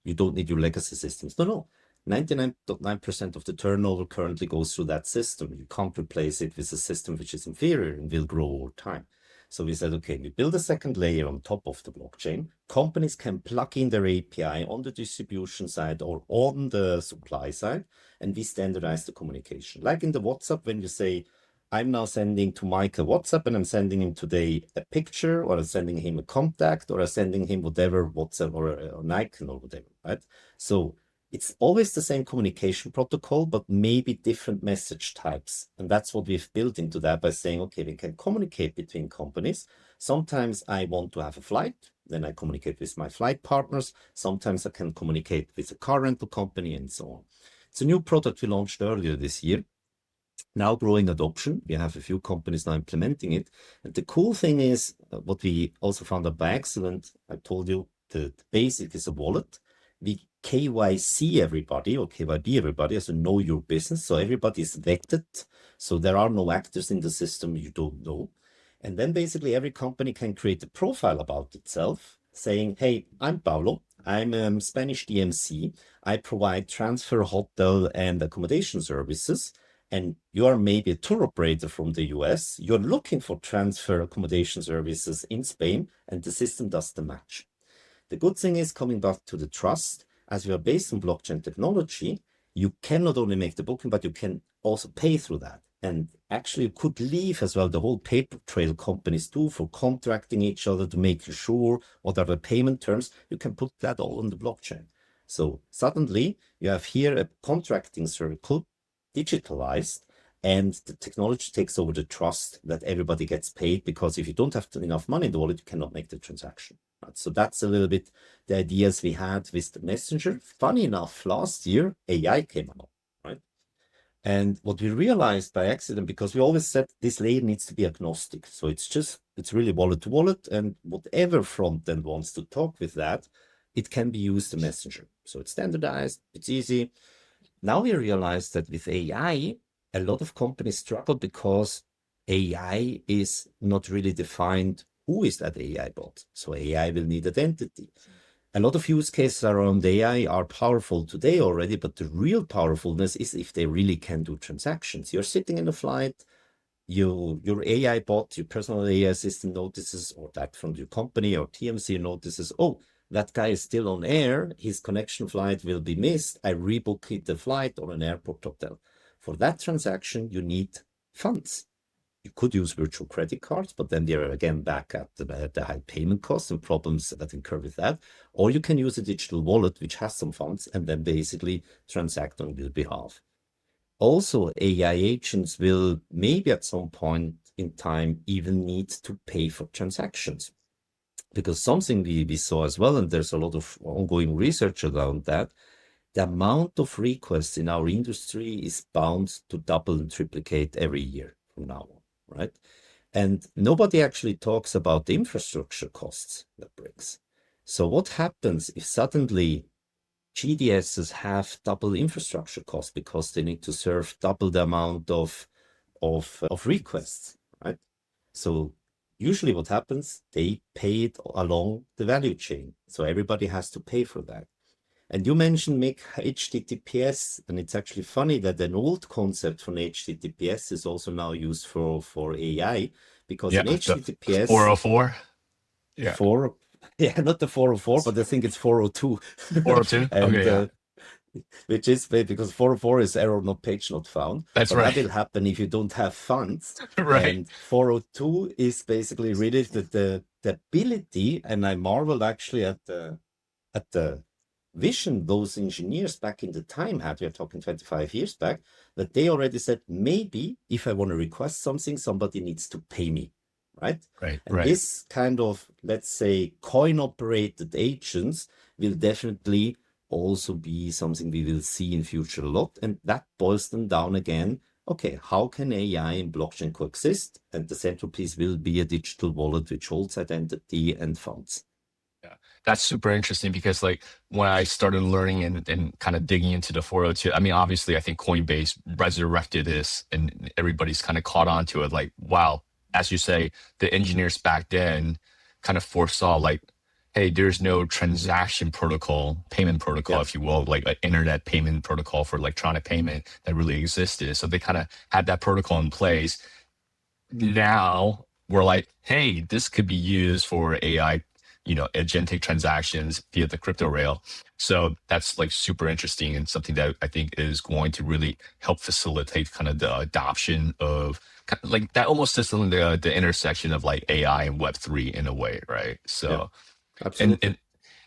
you don't need your legacy systems. No. 99.9% of the turnover currently goes through that system. You can't replace it with a system which is inferior and will grow over time. So we said, okay, we build a second layer on top of the blockchain. Companies can plug in their API on the distribution side or on the supply side, and we standardize the communication. Like in the WhatsApp, when you say, I'm now sending to Mike a WhatsApp and I'm sending him today a picture, or I'm sending him a contact, or I'm sending him whatever WhatsApp or an icon or whatever, right? So it's always the same communication protocol, but maybe different message types. And that's what we've built into that by saying, okay, we can communicate between companies. Sometimes I want to have a flight, then I communicate with my flight partners. Sometimes I can communicate with a car rental company and so on. It's a new product we launched earlier this year. Now growing adoption. We have a few companies now implementing it. And the cool thing is what we also found out by accident. I told you the basic is a wallet. We KYC everybody or KYB everybody as a know your business. So everybody is vetted. So there are no actors in the system you don't know. And then basically every company can create a profile about itself saying, hey, I'm Pablo. I'm Spanish DMC. I provide transfer, hotel, and accommodation services. And you are maybe a tour operator from the US. You're looking for transfer accommodation services in Spain, and the system does the match. The good thing is, coming back to the trust, as we are based on blockchain technology, you can not only make the booking, but you can also pay through that. And actually, you could leave as well the whole paper trail companies do for contracting each other to make sure what are the payment terms. You can put that all on the blockchain. So suddenly, you have here a contracting circle digitalized, and the technology takes over the trust that everybody gets paid, because if you don't have enough money in the wallet, you cannot make the transaction. Right? So that's a little bit the ideas we had with the messenger. Funny enough, last year, AI came out, right? And what we realized by accident, because we always said this layer needs to be agnostic. So it's really wallet to wallet, and whatever front end wants to talk with that, it can be used the messenger. So it's standardized, it's easy. Now we realize that with AI, a lot of companies struggle because AI is not really defined who is that AI bot. So AI will need identity. A lot of use cases around AI are powerful today already, but the real powerfulness is if they really can do transactions. You're sitting in a flight, your AI bot, your personal AI assistant notices, or that from your company or TMC notices, oh, that guy is still on air, his connection flight will be missed, I rebook the flight or an airport hotel. For that transaction, you need funds. You could use virtual credit cards, but then they're again back at the high payment costs and problems that incur with that. Or you can use a digital wallet, which has some funds, and then basically transact on your behalf. Also, AI agents will maybe at some point in time even need to pay for transactions. Because something we saw as well, and there's a lot of ongoing research around that, the amount of requests in our industry is bound to double and triplicate every year from now on. Right? And nobody actually talks about the infrastructure costs that brings. So what happens if suddenly GDSs have double infrastructure costs because they need to serve double the amount of requests, right? So usually what happens, they pay it along the value chain. So everybody has to pay for that. And you mentioned make HTTPS, and it's actually funny that an old concept from HTTPS is also now used for AI, because in HTTPS 404. Yeah. Not the 404, but I think it's 402. 402. And Okay, yeah. which is because 404 is error not page not found. That's but right. That will happen if you don't have funds. Right. And 402 is basically really the ability, and I marveled actually at the vision those engineers back in the time had, we are talking 25 years back, that they already said, maybe if I want to request something, somebody needs to pay me, right? Right. And Right. this kind of, let's say, coin-operated agents will definitely also be something we will see in future a lot. And that boils them down again. Okay, how can AI and blockchain coexist? And the central piece will be a digital wallet which holds identity and funds. Yeah, that's super interesting because like when I started learning and kind of digging into the 402, I mean, obviously I think Coinbase resurrected this and everybody's kind of caught on to it. Like, wow, as you say, the engineers back then kind of foresaw like, hey, there's no transaction protocol, payment protocol, Yeah. if you will, like an internet payment protocol for electronic payment that really existed. So they kind of had that protocol in place. Now we're like, hey, this could be used for AI, agentic transactions via the crypto rail. So that's like super interesting and something that I think is going to really help facilitate kind of the adoption of like that almost sits in the intersection of like AI and Web3 in a way, right? So Yeah, and absolutely.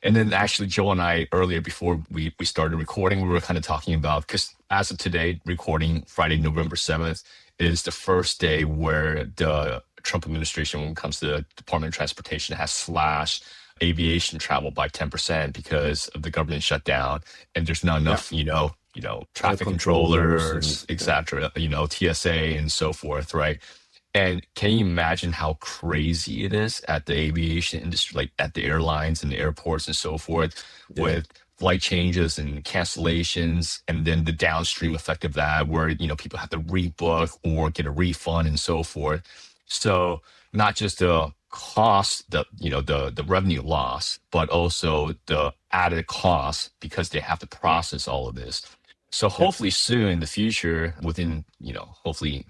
and then actually Joe and I earlier before we started recording, we were kind of talking about because as of today, recording Friday, November 7th is the first day where the Trump administration, when it comes to the Department of Transportation, has slashed aviation travel by 10% because of the government shutdown. And there's not Yeah. enough, Air traffic controllers controllers, and etc., TSA and so forth, right? And can you imagine how crazy it is at the aviation industry, like at the airlines and the airports and so forth, yeah. with flight changes and cancellations, and then the downstream effect of that, where people have to rebook or get a refund and so forth. So not just the cost, the revenue loss, but also the added cost because they have to process all of this. So hopefully soon in the future, hopefully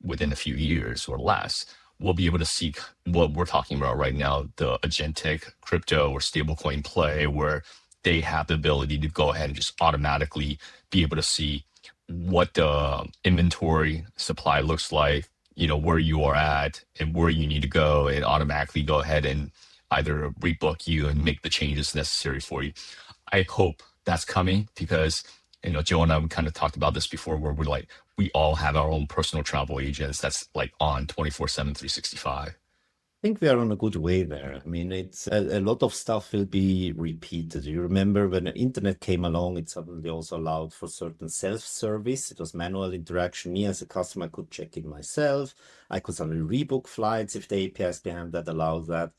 within a few years or less, we'll be able to see what we're talking about right now, the agentic crypto or stablecoin play, where they have the ability to go ahead and just automatically be able to see what the inventory supply looks like, where you are at and where you need to go, and automatically go ahead and either rebook you and make the changes necessary for you. I hope that's coming because Joe and I we kind of talked about this before, where we're like we all have our own personal travel agents that's like on 24/7, 365. I think we are on a good way there. I mean, it's a lot of stuff will be repeated. You remember when the internet came along, it suddenly also allowed for certain self-service. It was manual interaction. Me as a customer could check in myself. I could suddenly rebook flights if the APIs behind that allowed that.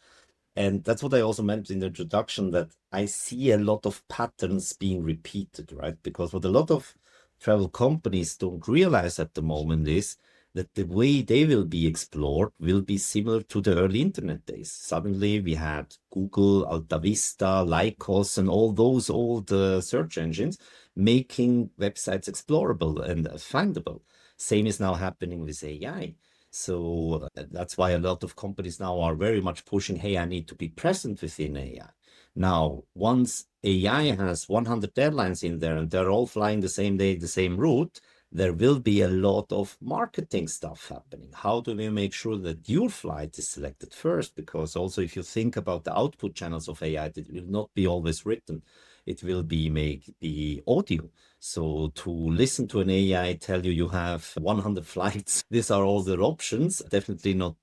And that's what I also meant in the introduction, that I see a lot of patterns being repeated, right? Because what a lot of travel companies don't realize at the moment is that the way they will be explored will be similar to the early internet days. Suddenly we had Google, Alta Vista, Lycos, and all those old search engines making websites explorable and findable. Same is now happening with AI. So that's why a lot of companies now are very much pushing, hey, I need to be present within AI. Now, once AI has 100 airlines in there and they're all flying the same day, the same route, there will be a lot of marketing stuff happening. How do we make sure that your flight is selected first? Because also if you think about the output channels of AI, it will not be always written. It will be audio. So to listen to an AI tell you have 100 flights, these are all their options, definitely not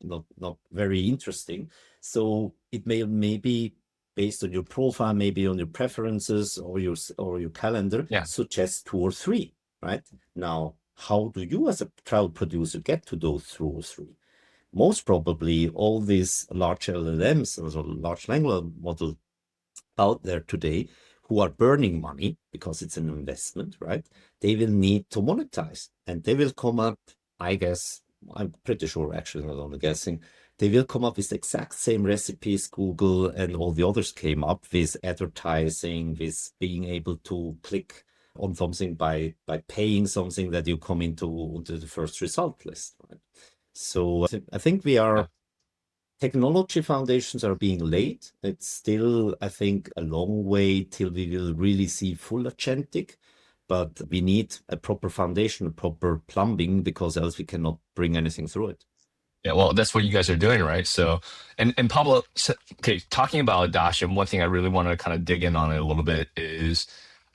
very interesting. So it may be based on your profile, maybe on your preferences or your calendar, suggest 2 or 3. Right? Now, how do you as a travel producer get to those 2 or 3? Most probably all these large LLMs, or large language model out there today who are burning money because it's an investment, right? They will need to monetize and they will come up, I guess, I'm pretty sure actually, not only guessing, they will come up with the exact same recipes Google and all the others came up with, advertising, with being able to click on something by paying something that you come into the first result list. Right? So I think we are, technology foundations are being laid. It's still, I think, a long way till we will really see full agentic, but we need a proper foundation, a proper plumbing, because else we cannot bring anything through it. Yeah, well, that's what you guys are doing, right? So, and Pablo, okay, talking about adoption, one thing I really want to kind of dig in on it a little bit is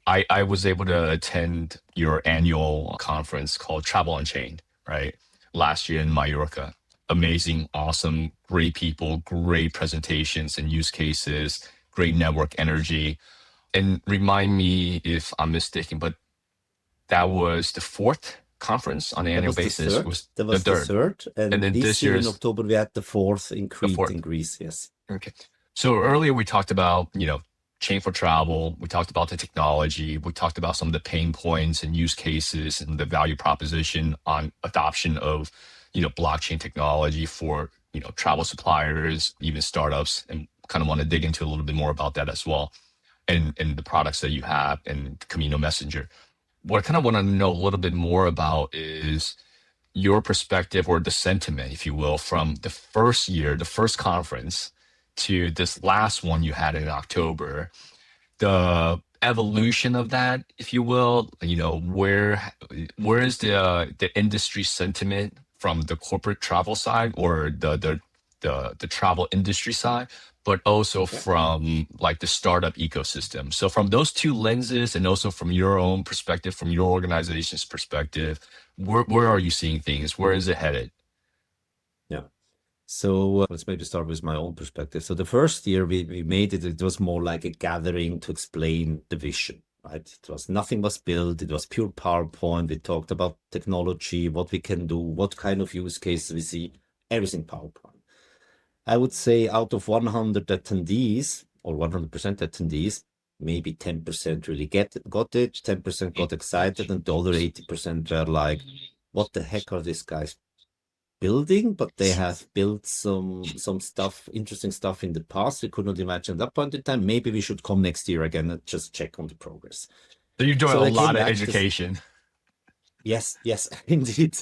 I was able to attend your annual conference called Travel Unchained, right? Last year in Mallorca. Amazing, awesome, great people, great presentations and use cases, great network energy. And remind me if I'm mistaken, but that was the fourth conference on an That annual was the basis, third. was That the was the third. third. And And then this this year in year's October, we had the fourth in the Crete fourth. in Greece. Yes. Okay. So earlier we talked about, chain for travel. We talked about the technology. We talked about some of the pain points and use cases and the value proposition on adoption of, blockchain technology for, travel suppliers, even startups, and kind of want to dig into a little bit more about that as well. And the products that you have and Camino Messenger. What I kind of want to know a little bit more about is your perspective or the sentiment, if you will, from the first year, the first conference to this last one you had in October, the evolution of that, if you will, where is the industry sentiment from the corporate travel side or the travel industry side, but also Yeah. from like the startup ecosystem. So from those two lenses and also from your own perspective, from your organization's perspective, where are you seeing things? Where is it headed? Yeah. So let's maybe start with my own perspective. So the first year we made it, it was more like a gathering to explain the vision, right? It was nothing was built. It was pure PowerPoint. We talked about technology, what we can do, what kind of use cases we see, everything PowerPoint. I would say out of 100 attendees or 100% attendees, maybe 10% really got it, 10% got excited, and the other 80% were like, what the heck are these guys building? But they have built some stuff, interesting stuff in the past. We could not imagine at that point in time. Maybe we should come next year again and just check on the progress. So you're doing So a they came lot of back to, education. yes, indeed.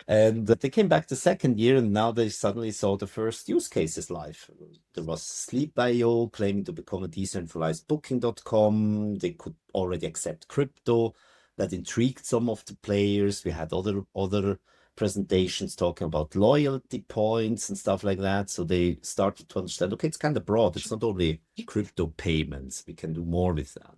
And they came back the second year, and now they suddenly saw the first use cases live. There was Sleep.io claiming to become a decentralized booking.com. They could already accept crypto. That intrigued some of the players. We had other presentations talking about loyalty points and stuff like that. So they started to understand, okay, it's kind of broad. It's not only crypto payments. We can do more with that.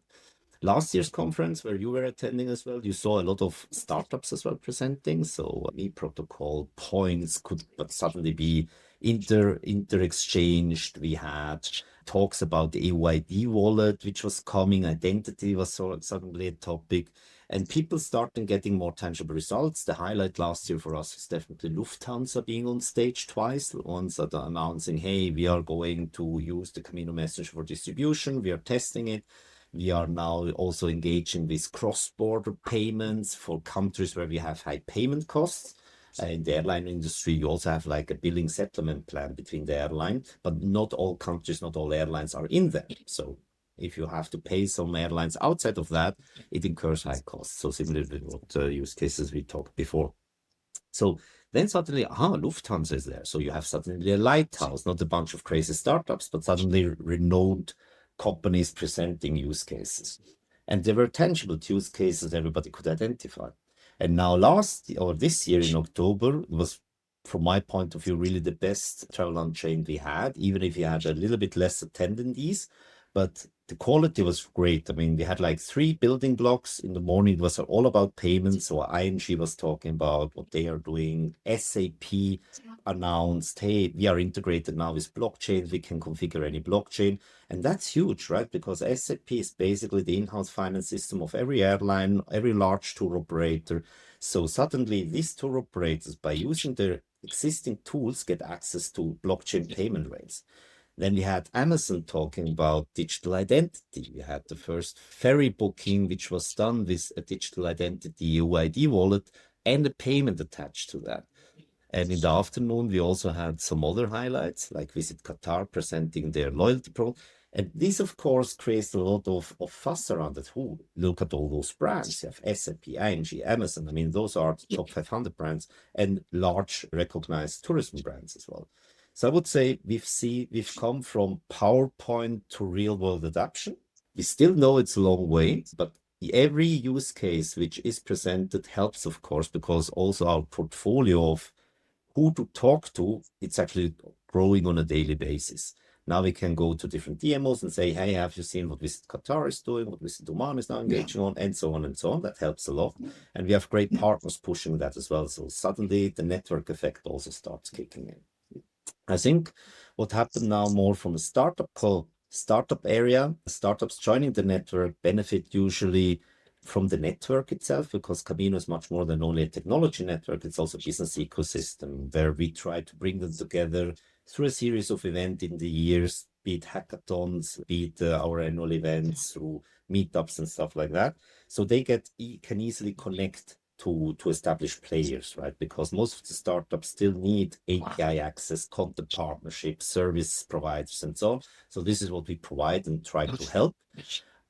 Last year's conference where you were attending as well, you saw a lot of startups as well presenting. So me protocol points could but suddenly be inter-exchanged. We had talks about the AYD wallet, which was coming. Identity was suddenly a topic. And people started getting more tangible results. The highlight last year for us is definitely Lufthansa being on stage twice. The ones that are announcing, hey, we are going to use the Camino message for distribution. We are testing it. We are now also engaging with cross-border payments for countries where we have high payment costs. In the airline industry, you also have like a billing settlement plan between the airline, but not all countries, not all airlines are in there. So if you have to pay some airlines outside of that, it incurs high costs. So similar to what use cases we talked before. So then suddenly, Lufthansa is there. So you have suddenly a lighthouse, not a bunch of crazy startups, but suddenly renowned companies presenting use cases. And there were tangible use cases everybody could identify. And now this year in October was, from my point of view, really the best Travel Unchained we had, even if we had a little bit less attendees. But the quality was great. I mean, we had like 3 building blocks. In the morning, it was all about payments. So ING was talking about what they are doing. SAP announced, hey, we are integrated now with blockchain. We can configure any blockchain. And that's huge, right? Because SAP is basically the in-house finance system of every airline, every large tour operator. So suddenly these tour operators, by using their existing tools, get access to blockchain payment rails. Then we had Amazon talking about digital identity. We had the first ferry booking, which was done with a digital identity UID wallet and a payment attached to that. And in the afternoon, we also had some other highlights, like Visit Qatar presenting their loyalty program. And this, of course, creates a lot of fuss around it. Who look at all those brands? You have SAP, ING, Amazon. I mean, those are the top 500 brands and large recognized tourism brands as well. So I would say we've come from PowerPoint to real world adoption. We still know it's a long way, but every use case which is presented helps, of course, because also our portfolio of who to talk to, it's actually growing on a daily basis. Now we can go to different DMOs and say, hey, have you seen what Visit Qatar is doing, what Visit Oman is now engaging on, and so on and so on. That helps a lot. And we have great partners pushing that as well. So suddenly the network effect also starts kicking in. I think what happened now more from a startup area, startups joining the network benefit usually from the network itself, because Camino is much more than only a technology network. It's also a business ecosystem where we try to bring them together through a series of events in the years, be it hackathons, be it our annual events, through meetups and stuff like that. So they can easily connect to established players, right? Because most of the startups still need API access, content partnerships, service providers, and so on. So this is what we provide and try to help.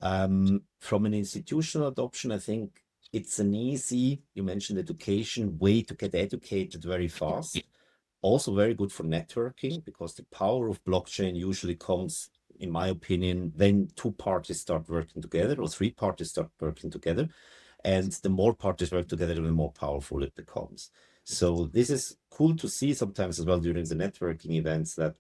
From an institutional adoption, I think it's an easy, you mentioned education, way to get educated very fast. Also very good for networking, because the power of blockchain usually comes, in my opinion, when two parties start working together or three parties start working together. And the more parties work together, the more powerful it becomes. So this is cool to see sometimes as well during the networking events, that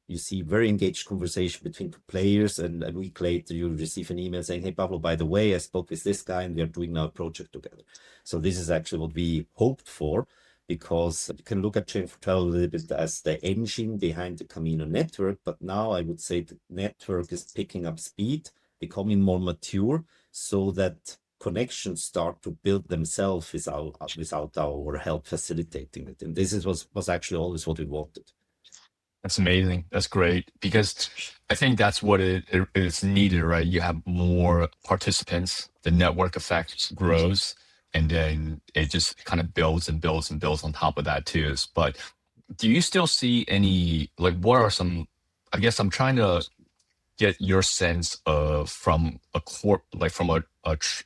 you see very engaged conversation between two players, and a week later you receive an email saying, hey, Pablo, by the way, I spoke with this guy and we are doing now a project together. So this is actually what we hoped for, because you can look at Chain for Travel a little bit as the engine behind the Camino network. But now I would say the network is picking up speed, becoming more mature, so that connections start to build themselves without our help facilitating it. And this was actually always what we wanted. That's amazing. That's great, because I think that's what it is needed, right? You have more participants, the network effect grows, and then it just kind of builds and builds and builds on top of that too. But do you still see any, like, what are some, I guess I'm trying to get your sense of, from a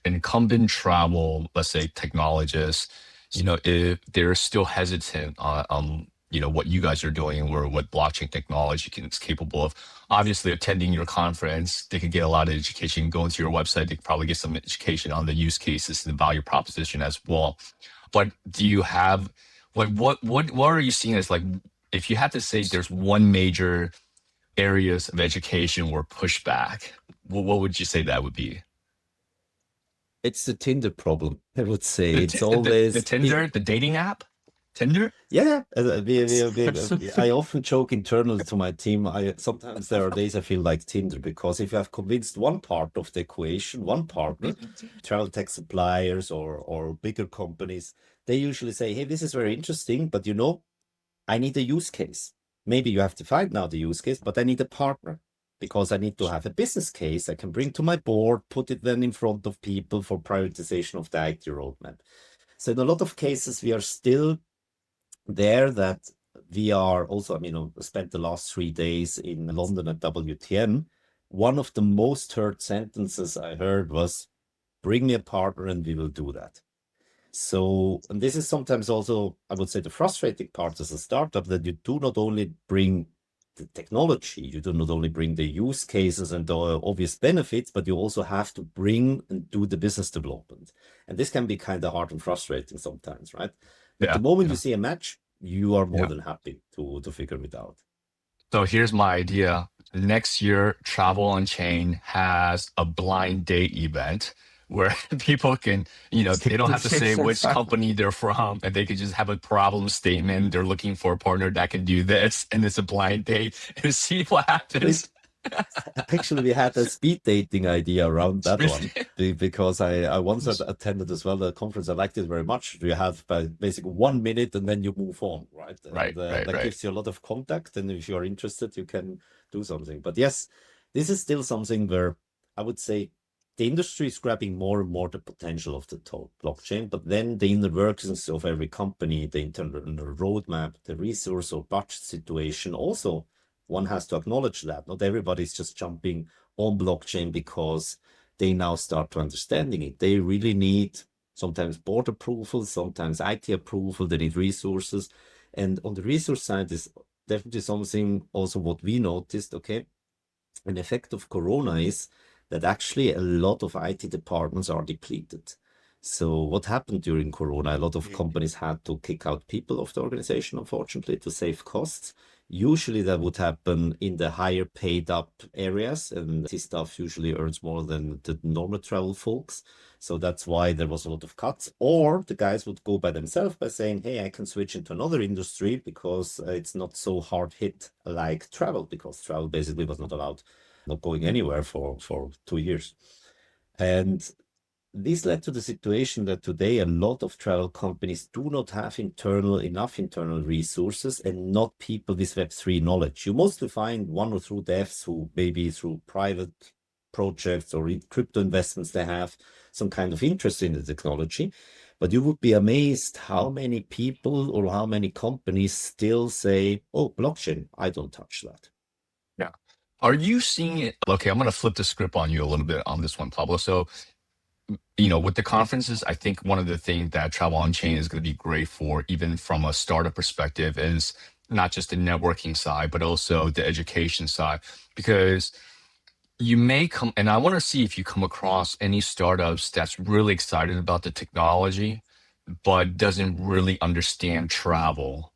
incumbent travel, let's say, technologist, if they're still hesitant on what you guys are doing, or what blockchain technology is capable of. Obviously, attending your conference, they could get a lot of education. Going to your website, they could probably get some education on the use cases and the value proposition as well. But do you have, like, what are you seeing as, like, if you had to say there's one major areas of education or pushback, what would you say that would be? It's the Tinder problem, I would say. It's always the Tinder, the dating app, Tinder. Yeah, I often joke internally to my team. Sometimes there are days I feel like Tinder, because if you have convinced one part of the equation, one partner, travel tech suppliers or bigger companies, they usually say, hey, this is very interesting, but I need a use case. Maybe you have to find now the use case, but I need a partner, because I need to have a business case I can bring to my board, put it then in front of people for prioritization of the IT roadmap. So in a lot of cases, we are still there, that we are also, spent the last 3 days in London at WTM. One of the most heard sentences I heard was, bring me a partner and we will do that. So, and this is sometimes also, I would say, the frustrating part as a startup, that you do not only bring the technology, you do not only bring the use cases and the obvious benefits, but you also have to bring and do the business development. And this can be kind of hard and frustrating sometimes, right? But the moment you see a match, you are more than happy to figure it out. So here's my idea. Next year, Travel Unchained has a blind date event where people can, they don't have to say which company they're from, and they can just have a problem statement. They're looking for a partner that can do this, and it's a blind date, and see what happens. Actually, we had a speed dating idea around that one, because I once attended as well a conference. I liked it very much. You have basically 1 minute and then you move on, right? Right, that gives you a lot of contact, and if you're interested, you can do something. But yes, this is still something where I would say the industry is grabbing more and more the potential of the blockchain, but then the inner workings of every company, the internal roadmap, the resource or budget situation, also one has to acknowledge that not everybody's just jumping on blockchain because they now start to understanding it. They really need sometimes board approval, sometimes IT approval. They need resources. And on the resource side is definitely something also what we noticed, okay, an effect of Corona is that actually a lot of IT departments are depleted. So what happened during Corona? A lot of companies had to kick out people of the organization, unfortunately, to save costs. Usually that would happen in the higher paid up areas, and this staff usually earns more than the normal travel folks. So that's why there was a lot of cuts. Or the guys would go by themselves by saying, hey, I can switch into another industry because it's not so hard hit like travel, because travel basically was not allowed, not going anywhere for 2 years. And this led to the situation that today a lot of travel companies do not have enough internal resources and not people with Web3 knowledge. You mostly find one or two devs who maybe through private projects or crypto investments, they have some kind of interest in the technology. But you would be amazed how many people or how many companies still say, oh, blockchain, I don't touch that. Yeah. Are you seeing it? Okay, I'm going to flip the script on you a little bit on this one, Pablo. So, with the conferences, I think one of the things that Travel Unchained is going to be great for, even from a startup perspective, is not just the networking side, but also the education side. Because you may come, and I want to see if you come across any startups that's really excited about the technology, but doesn't really understand travel,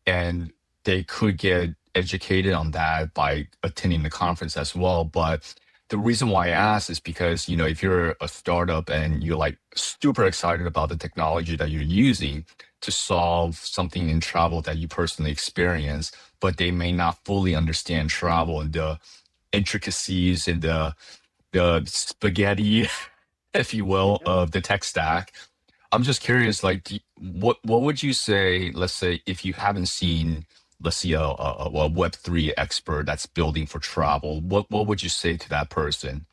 and they could get educated on that by attending the conference as well. But the reason why I ask is because, if you're a startup and you're like super excited about the technology that you're using to solve something in travel that you personally experience, but they may not fully understand travel and the intricacies and the spaghetti, if you will, of the tech stack. I'm just curious, like, what would you say? Let's say if you haven't seen, let's see, a Web3 expert that's building for travel, what would you say to that person?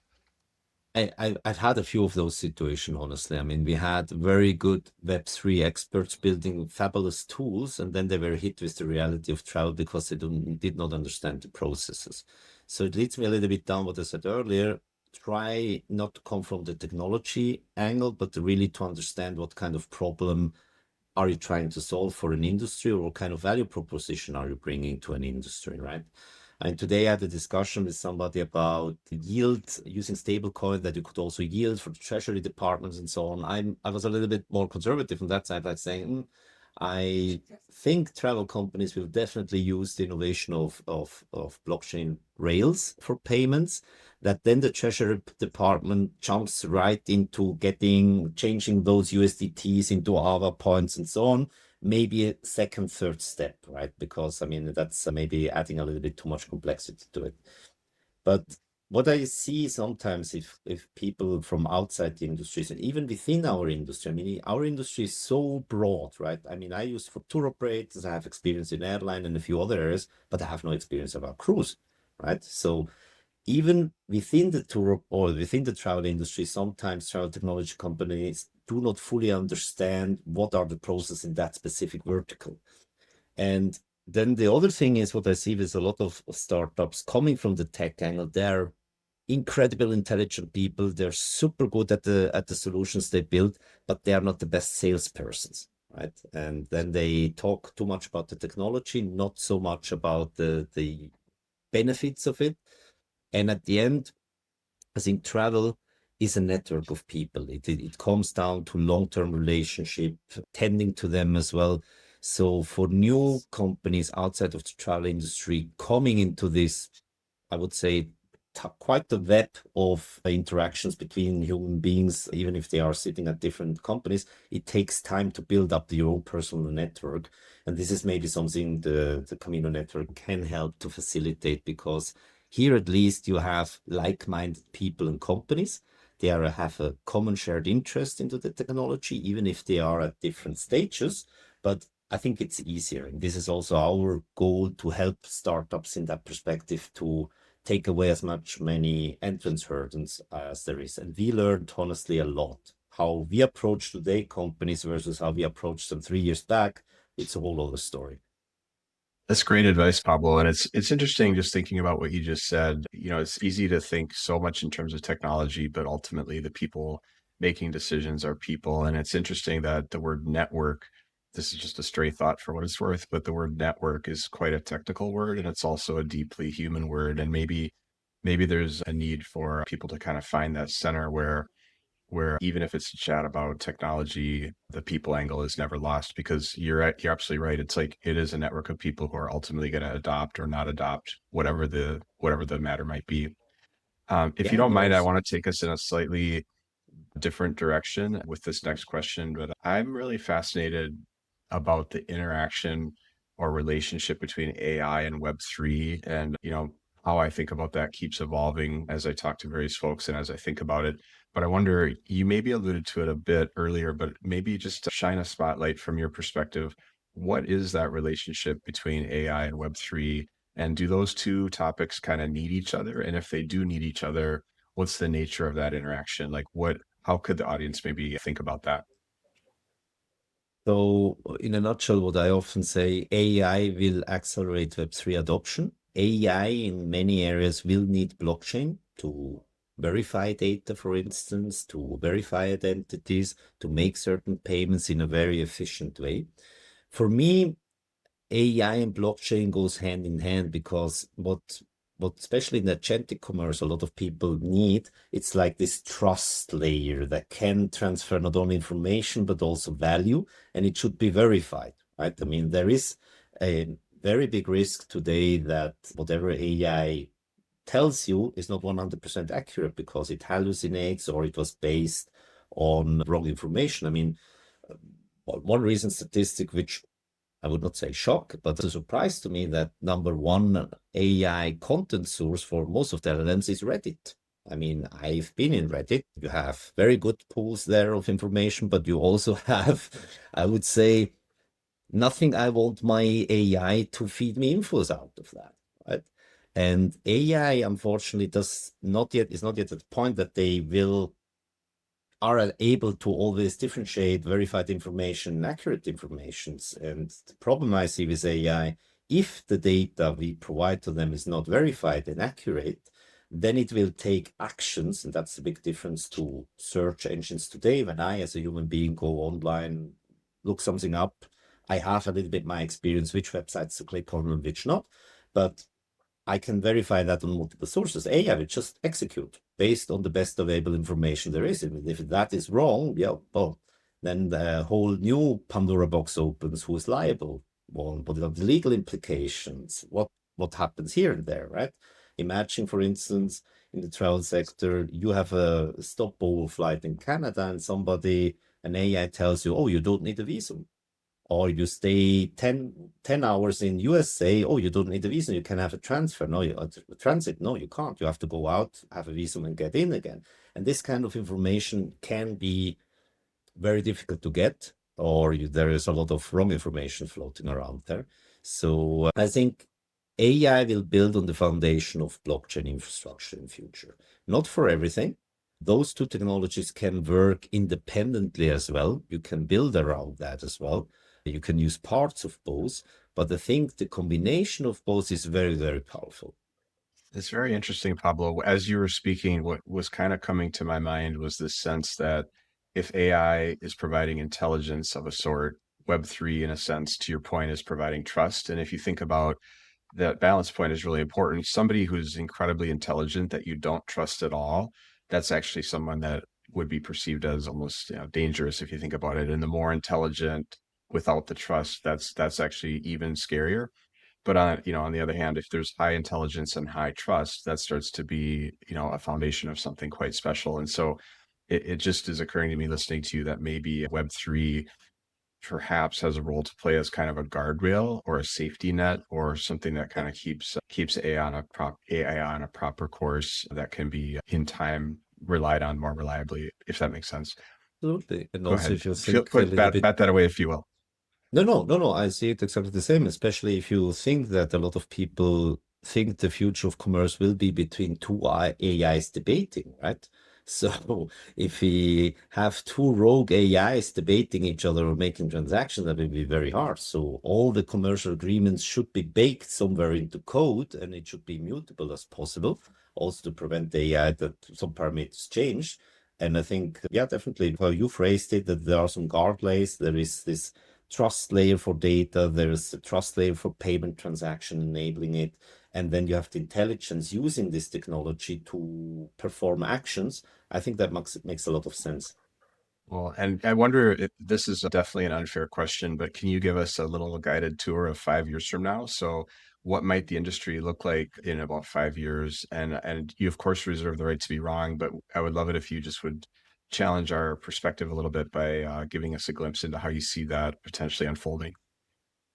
I've had a few of those situations, honestly. I mean, we had very good Web3 experts building fabulous tools, and then they were hit with the reality of travel because they did not understand the processes. So it leads me a little bit down what I said earlier. Try not to come from the technology angle, but really to understand what kind of problem are you trying to solve for an industry, or what kind of value proposition are you bringing to an industry, right? And today I had a discussion with somebody about yield using stablecoin that you could also yield for the treasury departments and so on. I was a little bit more conservative on that side, like saying, I think travel companies will definitely use the innovation of blockchain rails for payments, that then the treasury department jumps right into changing those USDTs into AVA points and so on. Maybe a second, third step, right? Because I mean, that's maybe adding a little bit too much complexity to it. But what I see sometimes, if people from outside the industries and even within our industry, I mean, our industry is so broad, right? I mean, I use for tour operators, I have experience in airline and a few other areas, but I have no experience about cruise, right? So even within the tour or within the travel industry, sometimes travel technology companies do not fully understand what are the processes in that specific vertical. And then the other thing is what I see with a lot of startups coming from the tech angle. They're incredible intelligent people. They're super good at the solutions they build, but they are not the best salespersons, right? And then they talk too much about the technology, not so much about the benefits of it. And at the end, I think travel is a network of people. It comes down to long-term relationship, tending to them as well. So for new companies outside of the travel industry coming into this, I would say quite the web of interactions between human beings, even if they are sitting at different companies, it takes time to build up your own personal network. And this is maybe something the Camino Network can help to facilitate, because here at least you have like-minded people and companies. They have a common shared interest into the technology, even if they are at different stages. But I think it's easier. And this is also our goal, to help startups in that perspective to take away as many entrance hurdles as there is. And we learned honestly a lot. How we approach today companies versus how we approached them 3 years back, it's a whole other story. That's great advice, Pablo. And it's interesting just thinking about what you just said. It's easy to think so much in terms of technology, but ultimately the people making decisions are people. And it's interesting that the word network, this is just a stray thought for what it's worth, but the word network is quite a technical word, and it's also a deeply human word. And maybe there's a need for people to kind of find that center where where even if it's a chat about technology, the people angle is never lost, because you're absolutely right. It's like it is a network of people who are ultimately going to adopt or not adopt whatever the matter might be. If you Yeah, don't mind, I there's want to take us in a slightly different direction with this next question, but I'm really fascinated about the interaction or relationship between AI and Web3. And, how I think about that keeps evolving as I talk to various folks and as I think about it. But I wonder, you maybe alluded to it a bit earlier, but maybe just to shine a spotlight from your perspective. What is that relationship between AI and Web3? And do those two topics kind of need each other? And if they do need each other, what's the nature of that interaction? Like how could the audience maybe think about that? So, in a nutshell, what I often say, AI will accelerate Web3 adoption. AI in many areas will need blockchain to verify data, for instance, to verify identities, to make certain payments in a very efficient way. For me, AI and blockchain goes hand in hand, because what especially in agentic commerce a lot of people need, it's like this trust layer that can transfer not only information but also value, and it should be verified, right? I mean, there is a very big risk today that whatever AI tells you is not 100% accurate because it hallucinates or it was based on wrong information. I mean, one recent statistic which I would not say shock, but a surprise to me, that number one AI content source for most of the LLMs is Reddit. I mean, I've been in Reddit. You have very good pools there of information, but you also have, I would say, nothing I want my AI to feed me infos out of that, right? And AI, unfortunately, is not yet at the point that they are able to always differentiate verified information and accurate informations. And the problem I see with AI, if the data we provide to them is not verified and accurate, then it will take actions. And that's the big difference to search engines today. When I, as a human being, go online, look something up, I have a little bit my experience, which websites to click on and which not. But I can verify that on multiple sources. AI will just execute based on the best available information there is. And if that is wrong, well, then the whole new Pandora box opens. Who is liable? Well, what are the legal implications? What happens here and there, right? Imagine, for instance, in the travel sector, you have a stopover flight in Canada, and an AI tells you, oh, you don't need a visa. Or you stay 10 hours in USA, oh, you don't need a visa, you can have a transfer. No, a transit, no, you can't. You have to go out, have a visa, and get in again. And this kind of information can be very difficult to get, or there is a lot of wrong information floating around there. So I think AI will build on the foundation of blockchain infrastructure in future. Not for everything. Those two technologies can work independently as well. You can build around that as well. You can use parts of both, but I think the combination of both is very, very powerful. It's very interesting, Pablo. As you were speaking, what was kind of coming to my mind was this sense that if AI is providing intelligence of a sort, Web3, in a sense, to your point, is providing trust. And if you think about that balance point is really important. Somebody who's incredibly intelligent that you don't trust at all, that's actually someone that would be perceived as almost dangerous if you think about it. And the more intelligent without the trust, that's actually even scarier. But on the other hand, if there's high intelligence and high trust, that starts to be, a foundation of something quite special. And so it just is occurring to me listening to you that maybe Web3 perhaps has a role to play as kind of a guardrail or a safety net or something that kind of keeps AI on a proper course that can be in time relied on more reliably, if that makes sense. Absolutely. And Go also, ahead. if you think a Put little bit, bat that away, if you will. No. I see it exactly the same, especially if you think that a lot of people think the future of commerce will be between two AIs debating, right? So if we have two rogue AIs debating each other or making transactions, that will be very hard. So all the commercial agreements should be baked somewhere into code, and it should be mutable as possible, also to prevent the AI that some parameters change. And I think, yeah, definitely how you phrased it, that there are some guardrails, there is this trust layer for data, there's a trust layer for payment transaction enabling it, and then you have the intelligence using this technology to perform actions. I think that makes a lot of sense. Well, and I wonder if this is definitely an unfair question, but can you give us a little guided tour of 5 years from now? So what might the industry look like in about 5 years? And you of course reserve the right to be wrong, but I would love it if you just would challenge our perspective a little bit by giving us a glimpse into how you see that potentially unfolding.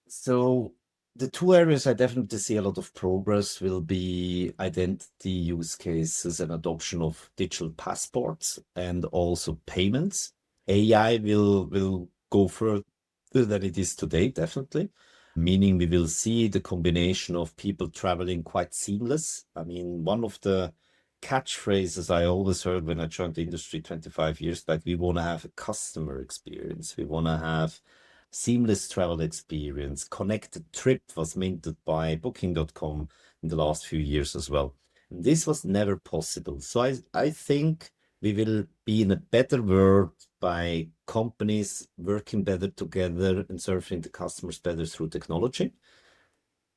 So the two areas I definitely see a lot of progress will be identity use cases and adoption of digital passports and also payments. AI will go further than it is today, definitely. Meaning we will see the combination of people traveling quite seamless. I mean, one of the catchphrases I always heard when I joined the industry 25 years back, we want to have a customer experience. We want to have seamless travel experience. Connected Trip was minted by Booking.com in the last few years as well. And this was never possible. So I think we will be in a better world by companies working better together and serving the customers better through technology.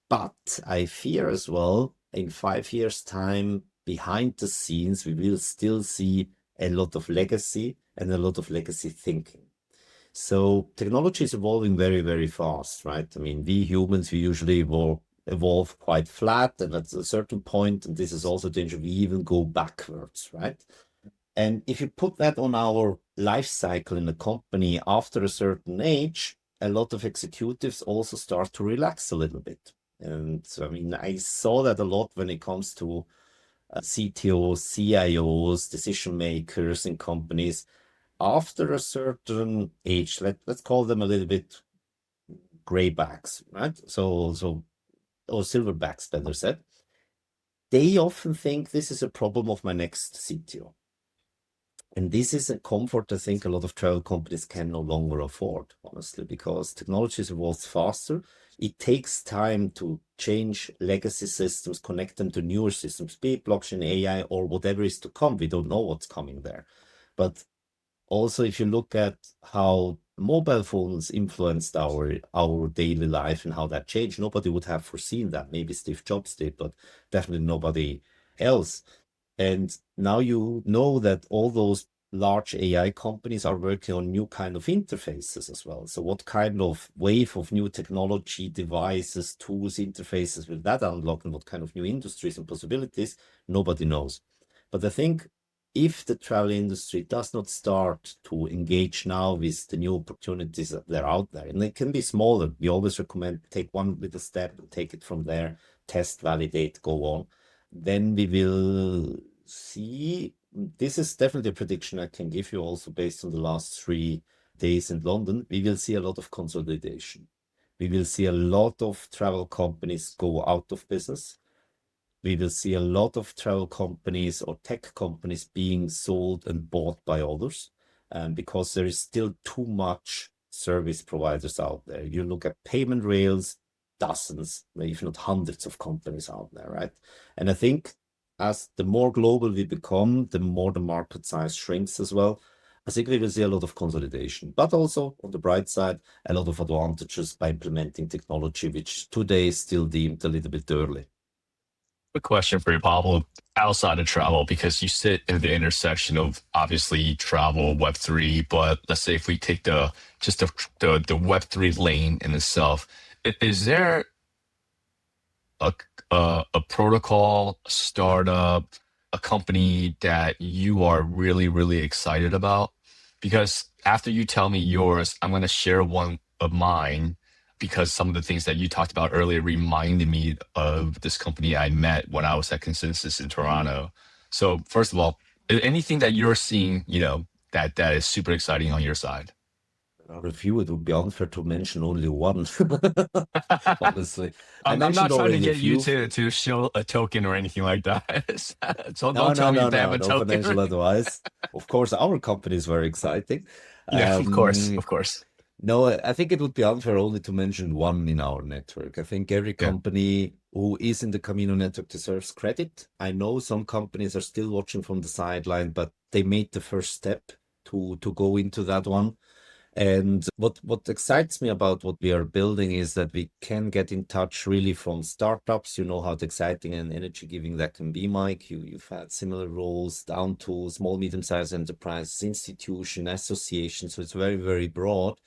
But I fear as well, in 5 years' time, behind the scenes, we will still see a lot of legacy and a lot of legacy thinking. So technology is evolving very, very fast, right? I mean, we humans, we usually evolve quite flat, and at a certain point, and this is also dangerous, we even go backwards, right? And if you put that on our life cycle in a company after a certain age, a lot of executives also start to relax a little bit. And so, I mean, I saw that a lot when it comes to CTOs, CIOs, decision makers in companies. After a certain age, let's call them a little bit graybacks, right? So or silverbacks, better said. They often think this is a problem of my next CTO. And this is a comfort I think a lot of travel companies can no longer afford, honestly, because technology evolves faster. It takes time to change legacy systems, connect them to newer systems, be it blockchain, AI, or whatever is to come. We don't know what's coming there. But also, if you look at how mobile phones influenced our daily life and how that changed, nobody would have foreseen that. Maybe Steve Jobs did, but definitely nobody else. And now you know that all those large AI companies are working on new kind of interfaces as well. So what kind of wave of new technology, devices, tools, interfaces will that unlock, and what kind of new industries and possibilities? Nobody knows. But I think if the travel industry does not start to engage now with the new opportunities that are out there, and they can be smaller, we always recommend take one little step and take it from there, test, validate, go on. Then we will see. This is definitely a prediction I can give you also based on the last 3 days in London. We will see a lot of consolidation. We will see a lot of travel companies go out of business. We will see a lot of travel companies or tech companies being sold and bought by others, because there is still too much service providers out there. You look at payment rails, dozens, if not hundreds of companies out there, right? And I think as the more global we become, the more the market size shrinks as well. I think we will see a lot of consolidation, but also on the bright side, a lot of advantages by implementing technology, which today is still deemed a little bit early. Quick question for you, Pablo, outside of travel, because you sit in the intersection of obviously travel, Web3, but let's say if we take the Web3 lane in itself, is there a, a protocol, a startup, a company that you are really, really excited about? Because after you tell me yours, I'm going to share one of mine, because some of the things that you talked about earlier reminded me of this company I met when I was at Consensus in Toronto. So first of all, anything that you're seeing, that is super exciting on your side? A few, it would be unfair to mention only one, honestly. I I'm not mentioned trying to already a get you few. to show a token or anything like that. So No, don't no, tell me no, if they have no, a no token. financial advice. Of course, our company is very exciting. Yeah, of course, Um, of course. no, I think it would be unfair only to mention one in our network. I think every Yeah. company who is in the Camino Network deserves credit. I know some companies are still watching from the sideline, but they made the first step to go into that one. And what excites me about what we are building is that we can get in touch really from startups. You know how exciting and energy giving that can be, Mike. You've had similar roles down to small, medium-sized enterprises, institution, association. So it's very, very broad.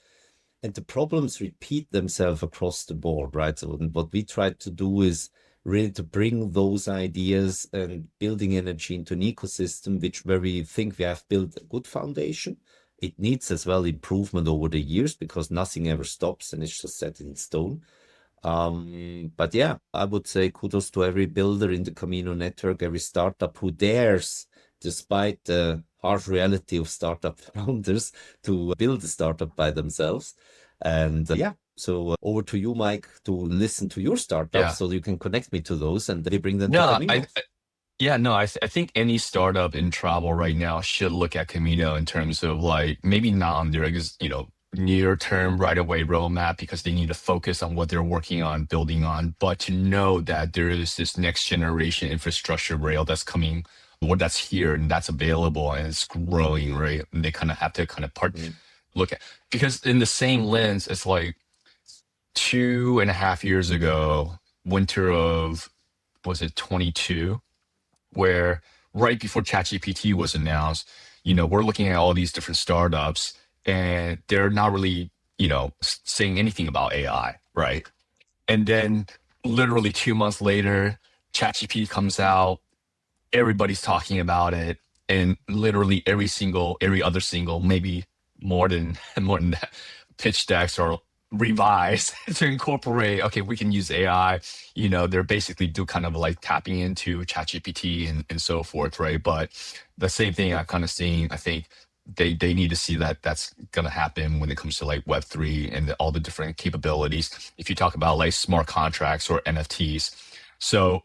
And the problems repeat themselves across the board, right? So what we try to do is really to bring those ideas and building energy into an ecosystem, where we think we have built a good foundation. It needs as well improvement over the years because nothing ever stops and it's just set in stone. But yeah, I would say kudos to every builder in the Camino network, every startup who dares, despite the harsh reality of startup founders, to build a startup by themselves. And yeah, so over to you, Mike, to listen to your startups Yeah. so you can connect me to those and they bring them to No, Camino. I think any startup in travel right now should look at Camino in terms of like maybe not on their near term right away roadmap because they need to focus on what they're working on, building on, but to know that there is this next generation infrastructure rail that's coming or that's here and that's available and it's growing, right? And they kind of have to look at because in the same lens, it's like 2.5 years ago, winter of was it 22? Where right before ChatGPT was announced, we're looking at all these different startups and they're not really, saying anything about AI, right? And then literally 2 months later, ChatGPT comes out, everybody's talking about it, and literally every other single, maybe more than more than that, pitch decks are revised to incorporate. Okay, we can use AI. They're basically do kind of like tapping into ChatGPT and so forth, right? But the same thing I've kind of seen. I think they need to see that that's going to happen when it comes to like Web3 and all the different capabilities. If you talk about like smart contracts or NFTs, so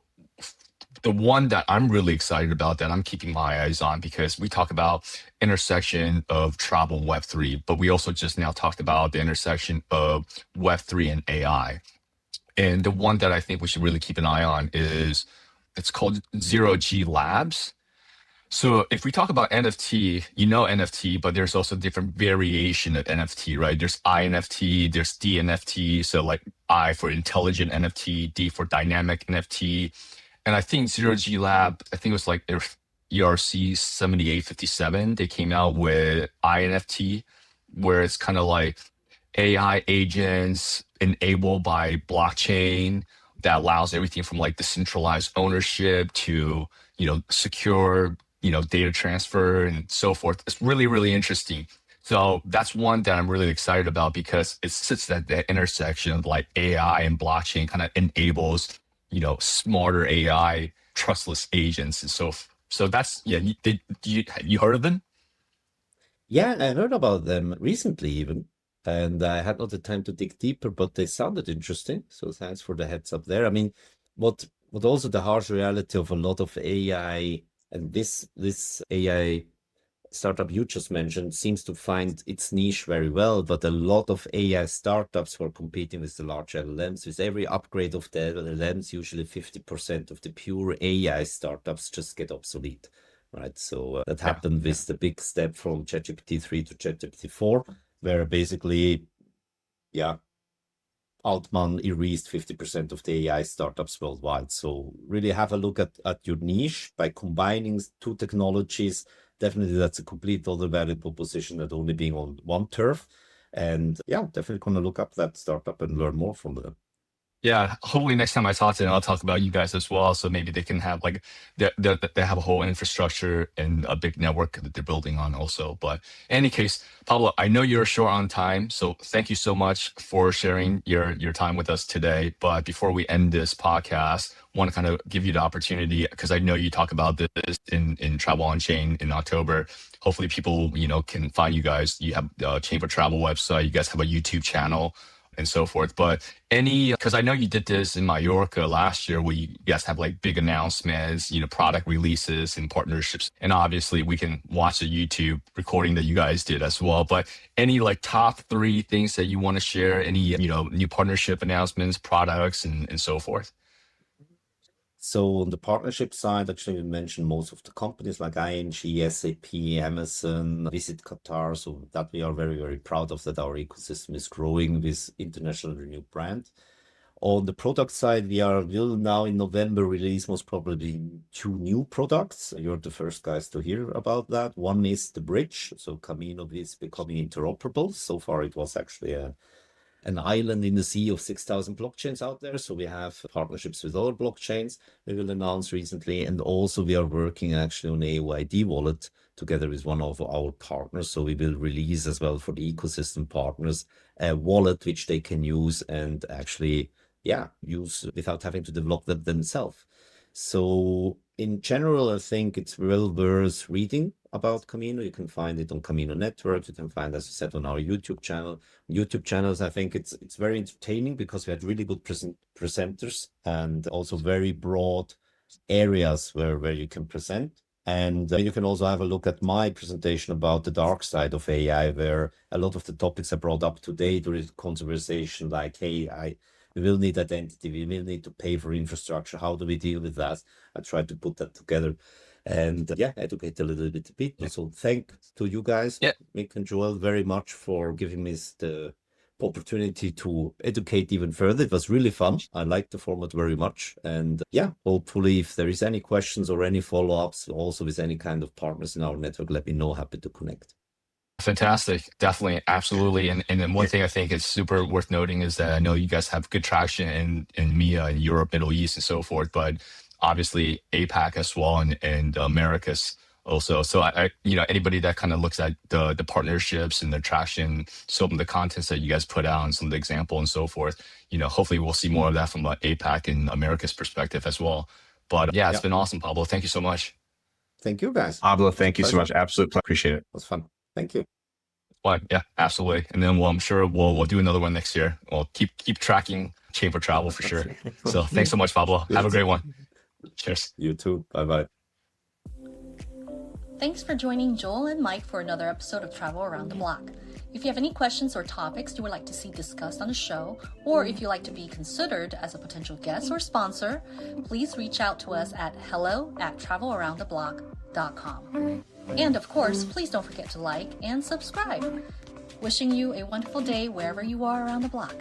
the one that I'm really excited about that I'm keeping my eyes on because we talk about intersection of travel and Web3, but we also just now talked about the intersection of Web3 and AI. And the one that I think we should really keep an eye on is it's called Zero G Labs. So if we talk about NFT, NFT, but there's also different variation of NFT, right? There's INFT, there's DNFT. So like I for intelligent NFT, D for dynamic NFT. And I think Zero G Lab, I think it was like their ERC 7857. They came out with INFT, where it's kind of like AI agents enabled by blockchain that allows everything from like decentralized ownership to, secure, data transfer and so forth. It's really, really interesting. So that's one that I'm really excited about because it sits at the intersection of like AI and blockchain kind of enables smarter AI, trustless agents, and so that's yeah. You heard of them? Yeah, I heard about them recently even, and I had not the time to dig deeper, but they sounded interesting. So thanks for the heads up there. I mean, what also the harsh reality of a lot of AI and this AI startup you just mentioned seems to find its niche very well, but a lot of AI startups who are competing with the large LLMs, with every upgrade of the LLMs, usually 50% of the pure AI startups just get obsolete, right? So that happened with the big step from ChatGPT 3 to ChatGPT 4, where basically, Altman erased 50% of the AI startups worldwide. So really have a look at your niche by combining two technologies. Definitely that's a complete other value proposition than only being on one turf. And yeah, definitely going to look up that startup and learn more from them. Yeah, hopefully next time I talk to them, I'll talk about you guys as well. So maybe they can have like they have a whole infrastructure and a big network that they're building on also. But in any case, Pablo, I know you're short on time, so thank you so much for sharing your time with us today. But before we end this podcast, want to kind of give you the opportunity because I know you talk about this in Travel Unchained in October. Hopefully, people can find you guys. You have the Chain for Travel website. You guys have a YouTube channel and so forth. But because I know you did this in Mallorca last year where you guys have like big announcements, product releases and partnerships. And obviously we can watch the YouTube recording that you guys did as well. But any like top 3 things that you want to share, any, new partnership announcements, products and so forth? So on the partnership side, actually, we mentioned most of the companies like ING, SAP, Amazon, Visit Qatar. So that we are very, very proud of that our ecosystem is growing with international renewed brand. On the product side, will now in November release most probably 2 new products. You're the first guys to hear about that. One is the bridge. So Camino is becoming interoperable. So far, it was actually an island in the sea of 6,000 blockchains out there. So we have partnerships with other blockchains we will announce recently. And also we are working actually on AUID wallet together with one of our partners. So we will release as well for the ecosystem partners a wallet which they can use and actually use without having to develop them themselves. So in general, I think it's well worth reading about Camino. You can find it on Camino Network. You can find, as I said, on our YouTube channel. YouTube channels, I think it's very entertaining because we had really good presenters and also very broad areas where you can present. And you can also have a look at my presentation about the dark side of AI, where a lot of the topics are brought up today during the conversation, like, hey, we will need identity, we will need to pay for infrastructure. How do we deal with that? I tried to put that together and educate a little bit. Yeah. So thank to you guys, Yeah. Mick and Joel, very much for giving me the opportunity to educate even further. It was really fun. I liked the format very much. And hopefully if there is any questions or any follow-ups, also with any kind of partners in our network, let me know. Happy to connect. Fantastic. Definitely. Absolutely. And then one thing I think is super worth noting is that I know you guys have good traction in MEA and Europe, Middle East, and so forth, but obviously APAC as well and Americas also. So I anybody that kind of looks at the partnerships and the traction, some of the contents that you guys put out and some of the example and so forth, hopefully we'll see more of that from an APAC and America's perspective as well. But it's been awesome, Pablo. Thank you so much. Thank you, guys. Pablo, thank you so much. Absolute pleasure. Appreciate it. It was fun. Thank you. Well, yeah, absolutely. And then I'm sure we'll do another one next year. We'll keep tracking Chain for Travel for sure. So thanks so much, Pablo. Have a great one. Cheers. You too. Bye-bye. Thanks for joining Joel and Mike for another episode of Travel Around the Block. If you have any questions or topics you would like to see discussed on the show, or if you'd like to be considered as a potential guest or sponsor, please reach out to us at hello@travelaroundtheblock.com. And of course, please don't forget to like and subscribe. Wishing you a wonderful day wherever you are around the block.